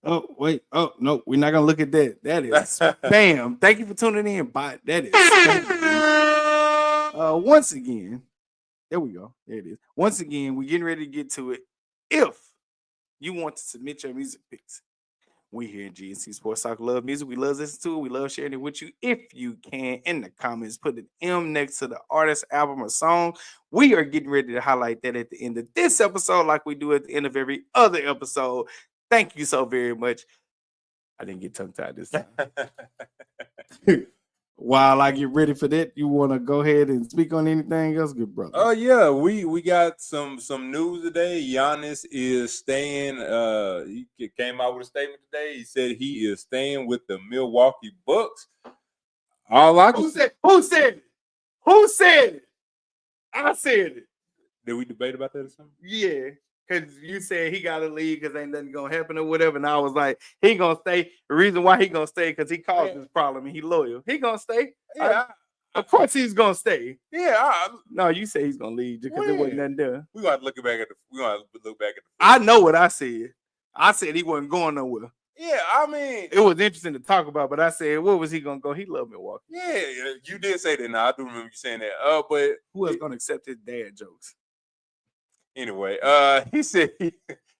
[SPEAKER 2] Oh, wait. Oh, no, we're not going to look at that. That is spam. Thank you for tuning in, bot. That is spam. Once again, there we go. There it is. Once again, we're getting ready to get to it. If you want to submit your music picks, we here at G&C Sports Talk love music. We love listening to it. We love sharing it with you. If you can, in the comments, put an M next to the artist, album, or song. We are getting ready to highlight that at the end of this episode like we do at the end of every other episode. Thank you so very much. I didn't get tongue-tied this time. While I get ready for that, you want to go ahead and speak on anything else, good brother?
[SPEAKER 1] Oh yeah, we got some news today. Giannis is staying. He came out with a statement today. He said he is staying with the Milwaukee Bucks.
[SPEAKER 2] Who said it? Who said it? I said it.
[SPEAKER 1] Did we debate about that or something?
[SPEAKER 2] Yeah. Because you said he got to leave because ain't nothing going to happen or whatever. And I was like, he going to stay. The reason why he going to stay because he caused this problem and he loyal. He going to stay.
[SPEAKER 1] Yeah.
[SPEAKER 2] Of course he's going to stay.
[SPEAKER 1] Yeah.
[SPEAKER 2] No, you say he's going to leave because there wasn't nothing there.
[SPEAKER 1] We got to look back at the.
[SPEAKER 2] I know what I said. I said he wasn't going nowhere.
[SPEAKER 1] Yeah, I mean.
[SPEAKER 2] It was interesting to talk about, but I said, where was he going to go? He loved Milwaukee.
[SPEAKER 1] Yeah, you did say that. Now, I do remember you saying that. But
[SPEAKER 2] who else going to accept his dad jokes?
[SPEAKER 1] Anyway, he said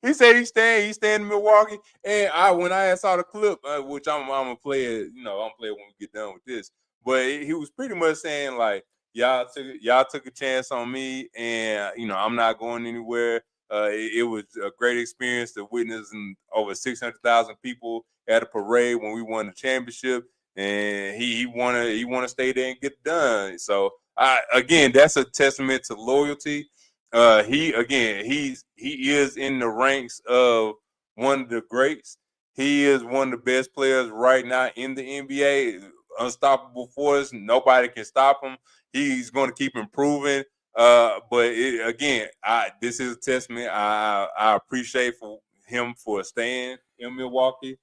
[SPEAKER 1] he's staying in Milwaukee. And when I saw the clip, which I'm gonna play it, I'm gonna play it when we get done with this. But he was pretty much saying like, y'all took a chance on me, and I'm not going anywhere. It was a great experience to witness over 600,000 people at a parade when we won the championship, and he wanna stay there and get it done. So again, that's a testament to loyalty. He is in the ranks of one of the greats. He is one of the best players right now in the NBA. Unstoppable force. Nobody can stop him. He's going to keep improving. This is a testament. I appreciate for him for staying in Milwaukee.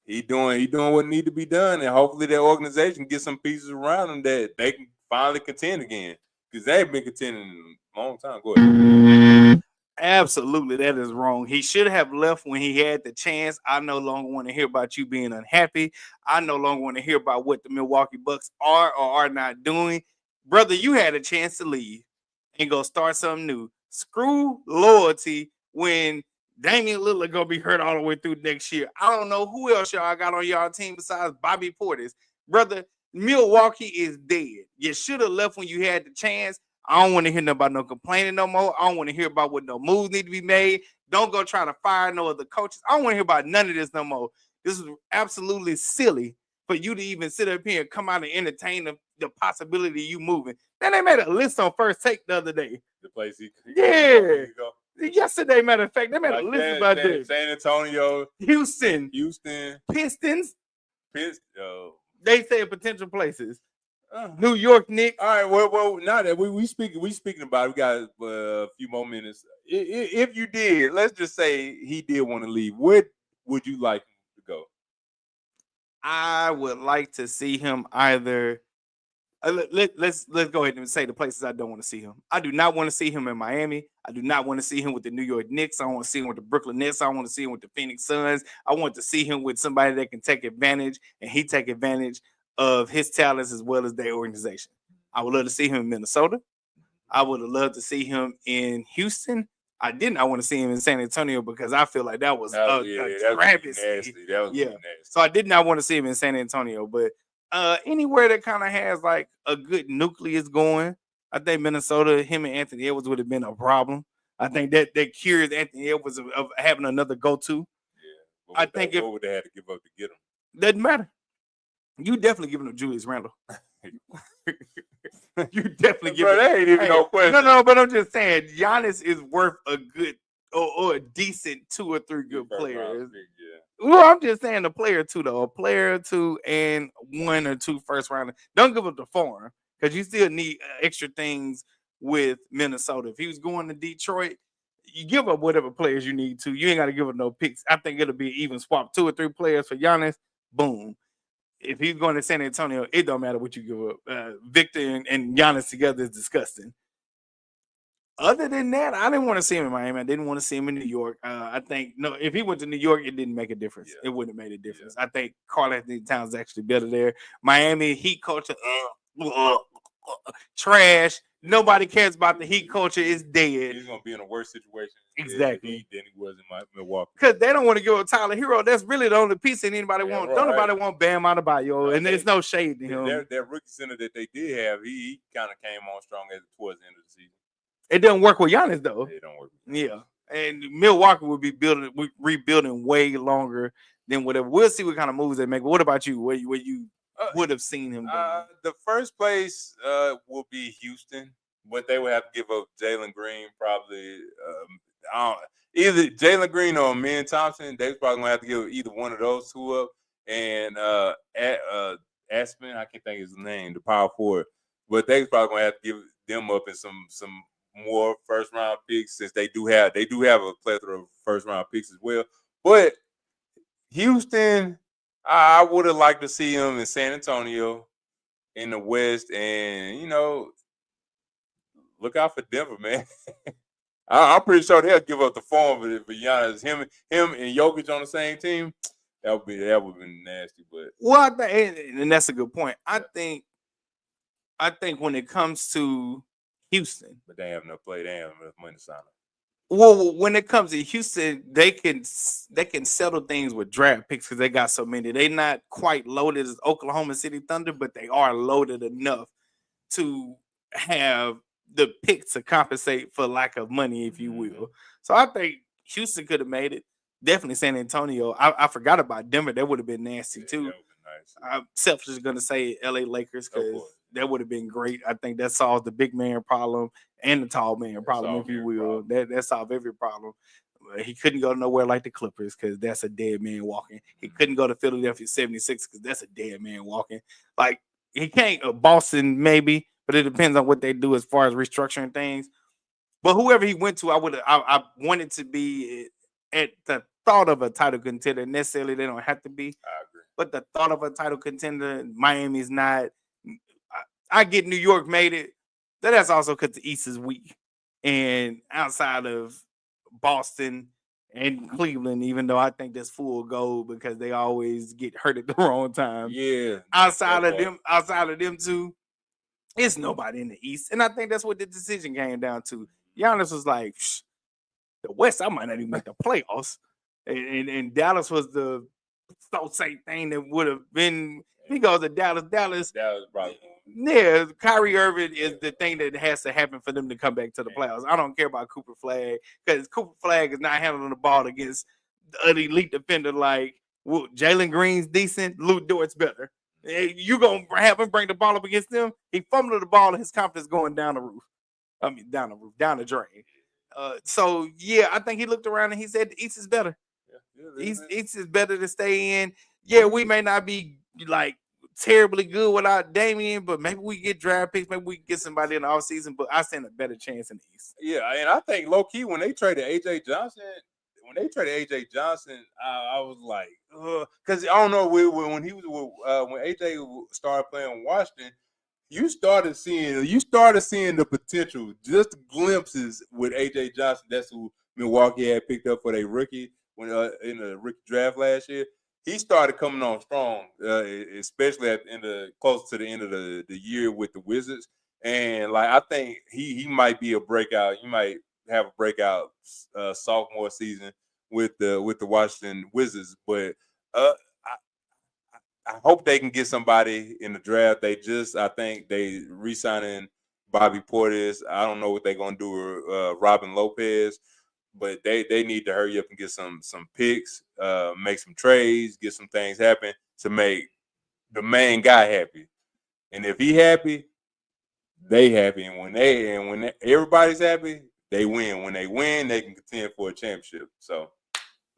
[SPEAKER 1] He doing what need to be done, and hopefully that organization gets some pieces around him that they can finally contend again. Because they've been contending a long time. Go ahead.
[SPEAKER 2] Absolutely, that is wrong. He should have left when he had the chance. I no longer want to hear about you being unhappy. I no longer want to hear about what the Milwaukee Bucks are or are not doing. Brother, you had a chance to leave and go start something new. Screw loyalty when Damian Lillard going to be hurt all the way through next year. I don't know who else y'all got on y'all team besides Bobby Portis. Brother, Milwaukee is dead. You should have left when you had the chance. I don't want to hear nothing about no complaining no more. I don't want to hear about what no moves need to be made. Don't go try to fire no other coaches. I don't want to hear about none of this no more. This is absolutely silly for you to even sit up here and come out and entertain the possibility of you moving. Then they made a list on First Take the other day.
[SPEAKER 1] The place
[SPEAKER 2] Yesterday, matter of fact, they made a list about this.
[SPEAKER 1] San Antonio,
[SPEAKER 2] Houston, Pistons. They say potential places. New York Knicks.
[SPEAKER 1] All right. Well. Now that we speaking about it, we got a few more minutes. If you did, let's just say he did want to leave. Where would you like him to go?
[SPEAKER 2] I would like to see him either. Let's go ahead and say the places I don't want to see him. I do not want to see him in Miami. I do not want to see him with the New York Knicks. I want to see him with the Brooklyn Nets. I want to see him with the Phoenix Suns. I want to see him with somebody that can take advantage and he take advantage of his talents as well as their organization. I would love to see him in Minnesota. I would have loved to see him in Houston. I did not want to see him in San Antonio because I feel like that was a travesty.
[SPEAKER 1] That was nasty.
[SPEAKER 2] So I did not want to see him in San Antonio, but anywhere that kind of has like a good nucleus going, I think Minnesota, him and Anthony Edwards would have been a problem. I think that cures Anthony Edwards of having another go-to.
[SPEAKER 1] Yeah. What would they have to give up to get him?
[SPEAKER 2] Doesn't matter. You definitely giving up Julius Randle. You definitely give
[SPEAKER 1] Bro, that ain't even no question.
[SPEAKER 2] No, but I'm just saying Giannis is worth a good or a decent 2 or 3 good players. Well, I'm just saying a player or two, though. A player or two and 1 or 2 first rounders. Don't give up the farm because you still need extra things with Minnesota. If he was going to Detroit, you give up whatever players you need to. You ain't got to give up no picks. I think it'll be even swap 2 or 3 players for Giannis. Boom. If he's going to San Antonio, it don't matter what you give up. Victor and Giannis together is disgusting. Other than that, I didn't want to see him in Miami. I didn't want to see him in New York. I think, no, if he went to New York, it didn't make a difference. Yeah. It wouldn't have made a difference. Yeah. I think Karl-Anthony Towns is actually better there. Miami Heat culture, trash. Nobody cares about the Heat culture. It's dead.
[SPEAKER 1] He's going to be in a worse situation
[SPEAKER 2] exactly
[SPEAKER 1] than he was in Milwaukee.
[SPEAKER 2] Because they don't want to give up Tyler Hero. That's really the only piece that anybody wants. Right. Don't nobody want Bam Adebayo, and there's no shade to him.
[SPEAKER 1] That rookie center that they did have, he kind of came on strong towards the end of the season.
[SPEAKER 2] It doesn't work with Giannis, though.
[SPEAKER 1] It don't work.
[SPEAKER 2] Yeah. And Milwaukee would be rebuilding way longer than whatever. We'll see what kind of moves they make. But what about you? Where you would have seen him go?
[SPEAKER 1] The first place will be Houston, but they would have to give up Jalen Green probably. Either Jalen Green or Amen Thompson. They're probably going to have to give either one of those 2 up. And Aspen, I can't think of his name, the power forward. But they're probably going to have to give them up in some more first round picks since they do have a plethora of first round picks as well. But Houston, I would have liked to see him in San Antonio in the West, and look out for Denver, man. I'm pretty sure they'll give up the form for Giannis. Him and Jokic on the same team. That would have been nasty. But
[SPEAKER 2] and that's a good point. I think when it comes to Houston,
[SPEAKER 1] but they have no play. They have enough money to sign them.
[SPEAKER 2] Well, when it comes to Houston, they can settle things with draft picks because they got so many. They're not quite loaded as Oklahoma City Thunder, but they are loaded enough to have the picks to compensate for lack of money, if you will. So I think Houston could have made it. Definitely San Antonio. I forgot about Denver. That would have been nasty too. That would be nice. I'm selfishly going to say LA Lakers because that would have been great. I think that solves the big man problem and the tall man problem, if you will. That solves every problem. He couldn't go nowhere like the Clippers because that's a dead man walking. He couldn't go to Philadelphia 76 because that's a dead man walking. Like, he can't, Boston maybe, but it depends on what they do as far as restructuring things. But whoever he went to, I wanted to be at the thought of a title contender. Necessarily, they don't have to be.
[SPEAKER 1] I agree.
[SPEAKER 2] But the thought of a title contender, Miami's not. I get New York made it. That's also because the East is weak. And outside of Boston and Cleveland, even though I think that's full gold because they always get hurt at the wrong time.
[SPEAKER 1] Yeah.
[SPEAKER 2] Outside of them two, it's nobody in the East. And I think that's what the decision came down to. Giannis was like, the West, I might not even make the playoffs. And Dallas was the so-say thing that would have been. He goes to Dallas. Dallas
[SPEAKER 1] probably.
[SPEAKER 2] Yeah, Kyrie Irving is the thing that has to happen for them to come back to the playoffs. I don't care about Cooper Flag because Cooper Flag is not handling the ball against an elite defender like Jalen Green's decent. Lou Dort's better. You gonna have him bring the ball up against them? He fumbled the ball and his confidence going down the roof. Down the drain. So yeah, I think he looked around and he said the East is better. East is better to stay in. Yeah, we may not be like terribly good without Damian, but maybe we get draft picks, maybe we get somebody in the offseason, but I stand a better chance in the East.
[SPEAKER 1] Yeah, and I think low-key when they traded AJ Johnson, I was like, because I don't know when AJ started playing in Washington, you started seeing the potential, just glimpses with AJ Johnson. That's who Milwaukee had picked up for their rookie in the rookie draft last year. he started coming on strong, especially at the end close to the end of the year with the Wizards. And like I think he might be a breakout. He might have a breakout sophomore season with the Washington Wizards. But I hope they can get somebody in the draft. I think they re-signing Bobby Portis. I don't know what they're gonna do with Robin Lopez, but they need to hurry up and get some picks, make some trades, get some things happen to make the main guy happy. And if he happy, they happy. And when everybody's happy, they win. When they win, they can contend for a championship. So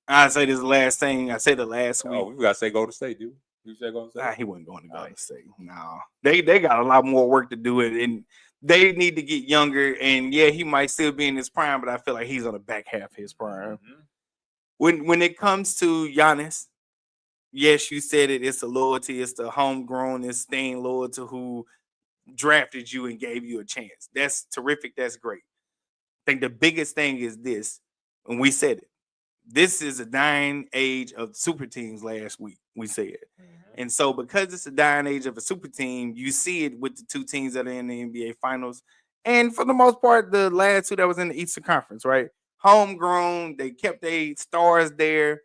[SPEAKER 2] I say this last thing. I said the last week.
[SPEAKER 1] Oh, we gotta say Golden State, dude. You say Golden State?
[SPEAKER 2] He wasn't going to Golden State. No, they got a lot more work to do, and they need to get younger. And yeah, he might still be in his prime, but I feel like he's on the back half of his prime. Mm-hmm. When it comes to Giannis, yes, you said it. It's the loyalty. It's the homegrown. It's staying loyal to who drafted you and gave you a chance. That's terrific. That's great. I think the biggest thing is this, and we said it. This is a dying age of super teams last week, we said. Mm-hmm. And so because it's a dying age of a super team, you see it with the two teams that are in the NBA Finals. And for the most part, the last two that was in the Eastern Conference, right? Homegrown, they kept their stars there,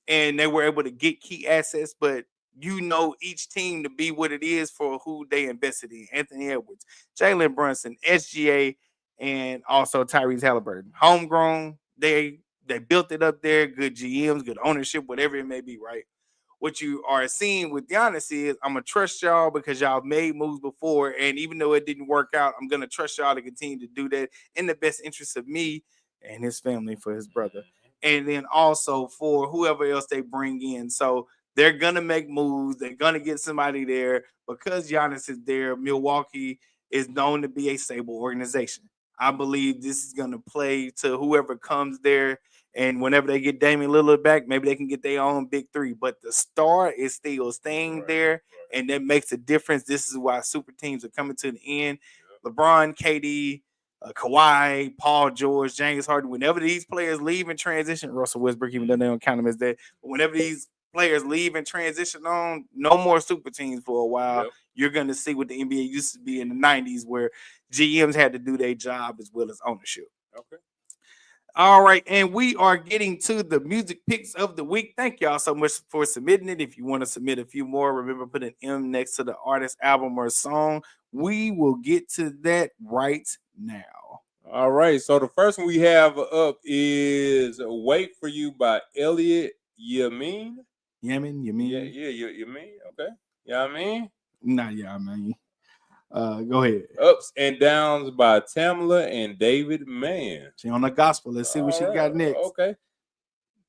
[SPEAKER 2] and they were able to get key assets, but you know each team to be what it is for who they invested in. Anthony Edwards, Jalen Brunson, SGA, and also Tyrese Halliburton. Homegrown, they built it up there, good GMs, good ownership, whatever it may be, right? What you are seeing with Giannis is I'm going to trust y'all because y'all made moves before, and even though it didn't work out, I'm going to trust y'all to continue to do that in the best interest of me and his family, for his brother, and then also for whoever else they bring in. So they're going to make moves. They're going to get somebody there because Giannis is there. Milwaukee is known to be a stable organization. I believe this is going to play to whoever comes there. And whenever they get Damian Lillard back, maybe they can get their own big three. But the star is still staying there, and that makes a difference. This is why super teams are coming to the end. LeBron, KD, Kawhi, Paul George, James Harden. Whenever these players leave in transition, Russell Westbrook, even though they don't count him as that, but whenever these players leave and transition on, no more super teams for a while. Yep. You're going to see what the NBA used to be in the 90s where GMs had to do their job as well as ownership.
[SPEAKER 1] Okay.
[SPEAKER 2] All right, and we are getting to the music picks of the week. Thank y'all so much for submitting it. If you want to submit a few more, remember put an M next to the artist, album, or song. We will get to that right now.
[SPEAKER 1] All right, so the first one we have up is "Wait for You" by Elliot Yamin.
[SPEAKER 2] Yamin?
[SPEAKER 1] Yeah, Yamin. Okay. Yamin?
[SPEAKER 2] Nah, Yamin. Go ahead.
[SPEAKER 1] Ups and Downs by Tamala and David Mann.
[SPEAKER 2] She on the gospel. Let's see what she got next.
[SPEAKER 1] Okay.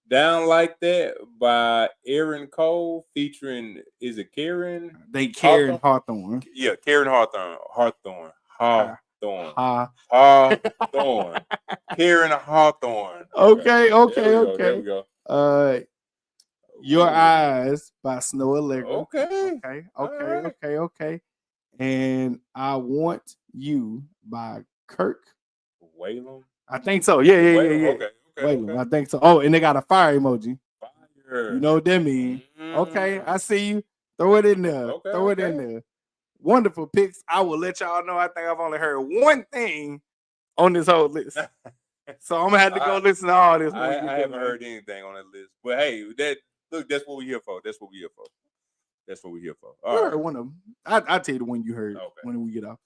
[SPEAKER 1] Down Like That by Aaron Cole featuring, is it Karen?
[SPEAKER 2] Karen Hawthorne.
[SPEAKER 1] Yeah, Karen Hawthorne. Hawthorne. Karen Hawthorne.
[SPEAKER 2] Okay.
[SPEAKER 1] There we go.
[SPEAKER 2] Your Eyes by Snow Allegra. Okay. And I Want You by Kirk
[SPEAKER 1] Whalum.
[SPEAKER 2] I think so. Yeah.
[SPEAKER 1] Okay.
[SPEAKER 2] Whalum, I think so. Oh, and they got a fire emoji.
[SPEAKER 1] Fire.
[SPEAKER 2] You know what that means. Okay, I see you. Throw it in there. In there. Wonderful picks. I will let y'all know. I think I've only heard one thing on this whole list. So I'm going to have to go listen to all this.
[SPEAKER 1] I haven't heard anything on that list. But hey, that's what we're here for. All right.
[SPEAKER 2] One of them. I'll tell you the one you heard when we get off.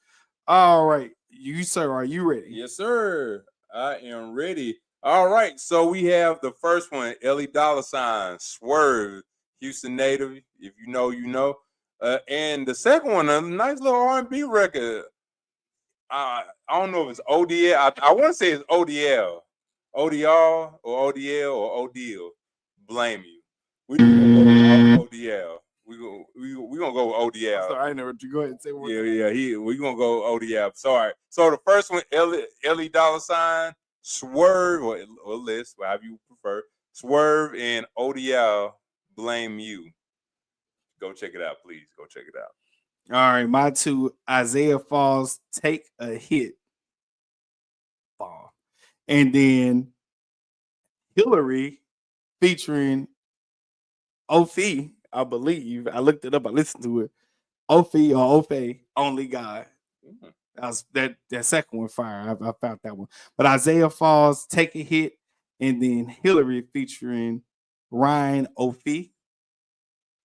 [SPEAKER 2] All right. You, sir, are you ready?
[SPEAKER 1] Yes, sir. I am ready. All right. So we have the first one, Ellie Dollar Sign, Swerve, Houston native. If you know, you know. And the second one, a nice little R&B record. I don't know if it's ODL. I want to say it's ODL. ODR or ODL or ODL. Blame you. We're going to go ODL. We're going to go with ODL.
[SPEAKER 2] Sorry, I know what you go ahead and say.
[SPEAKER 1] Yeah. We're going to go ODL. Sorry. So the first one, Ellie Dollar Sign, Swerve, or List, however you prefer. Swerve and ODL, Blame You. Go check it out, please. Go check it out.
[SPEAKER 2] All right, my two, Isaiah Falls, Take a Hit. Fall. And then Hillary featuring Ophi, I believe. I looked it up. I listened to it. Ophi or Ophe, only God. That second one fire. I found that one. But Isaiah Falls, Take a Hit, and then Hillary featuring Ryan Ophi,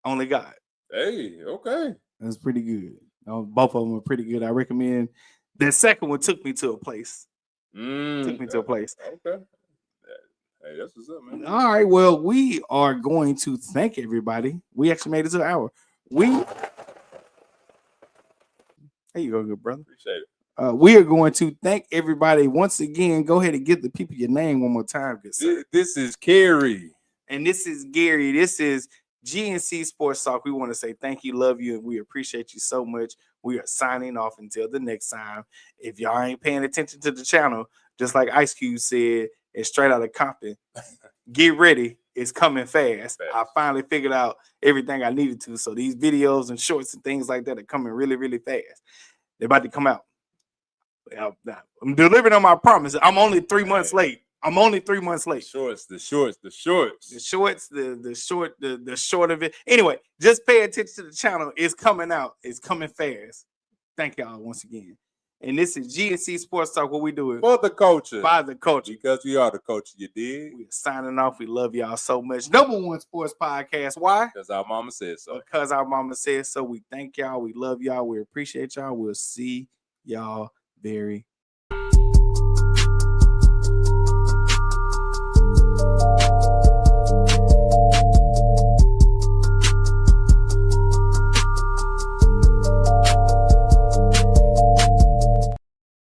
[SPEAKER 2] Only God.
[SPEAKER 1] Hey, okay.
[SPEAKER 2] That's pretty good. Both of them are pretty good. I recommend. That second one took me to a place. Took me to a place.
[SPEAKER 1] Okay. Hey, that's what's up, man.
[SPEAKER 2] All right. Well, we are going to thank everybody. We actually made it to an hour. There you go, good brother.
[SPEAKER 1] Appreciate it.
[SPEAKER 2] We are going to thank everybody once again. Go ahead and give the people your name one more time.
[SPEAKER 1] This is Cary.
[SPEAKER 2] And this is Gary. This is G&C Sports Talk. We want to say thank you, love you, and we appreciate you so much. We are signing off until the next time. If y'all ain't paying attention to the channel, just like Ice Cube said, it's straight out of Compton. Get ready. It's coming fast. I finally figured out everything I needed to. So these videos and shorts and things like that are coming really, really fast. They're about to come out. I'm delivering on my promise. I'm only 3 months late. The short of it. Anyway, just pay attention to the channel. It's coming out. It's coming fast. Thank y'all once again. And this is G&C Sports Talk. What we do
[SPEAKER 1] for the culture.
[SPEAKER 2] By the culture.
[SPEAKER 1] Because we are the culture, you dig?
[SPEAKER 2] We're signing off. We love y'all so much. #1 sports podcast. Why?
[SPEAKER 1] Because our mama said so.
[SPEAKER 2] Because our mama said so. We thank y'all. We love y'all. We appreciate y'all. We'll see y'all very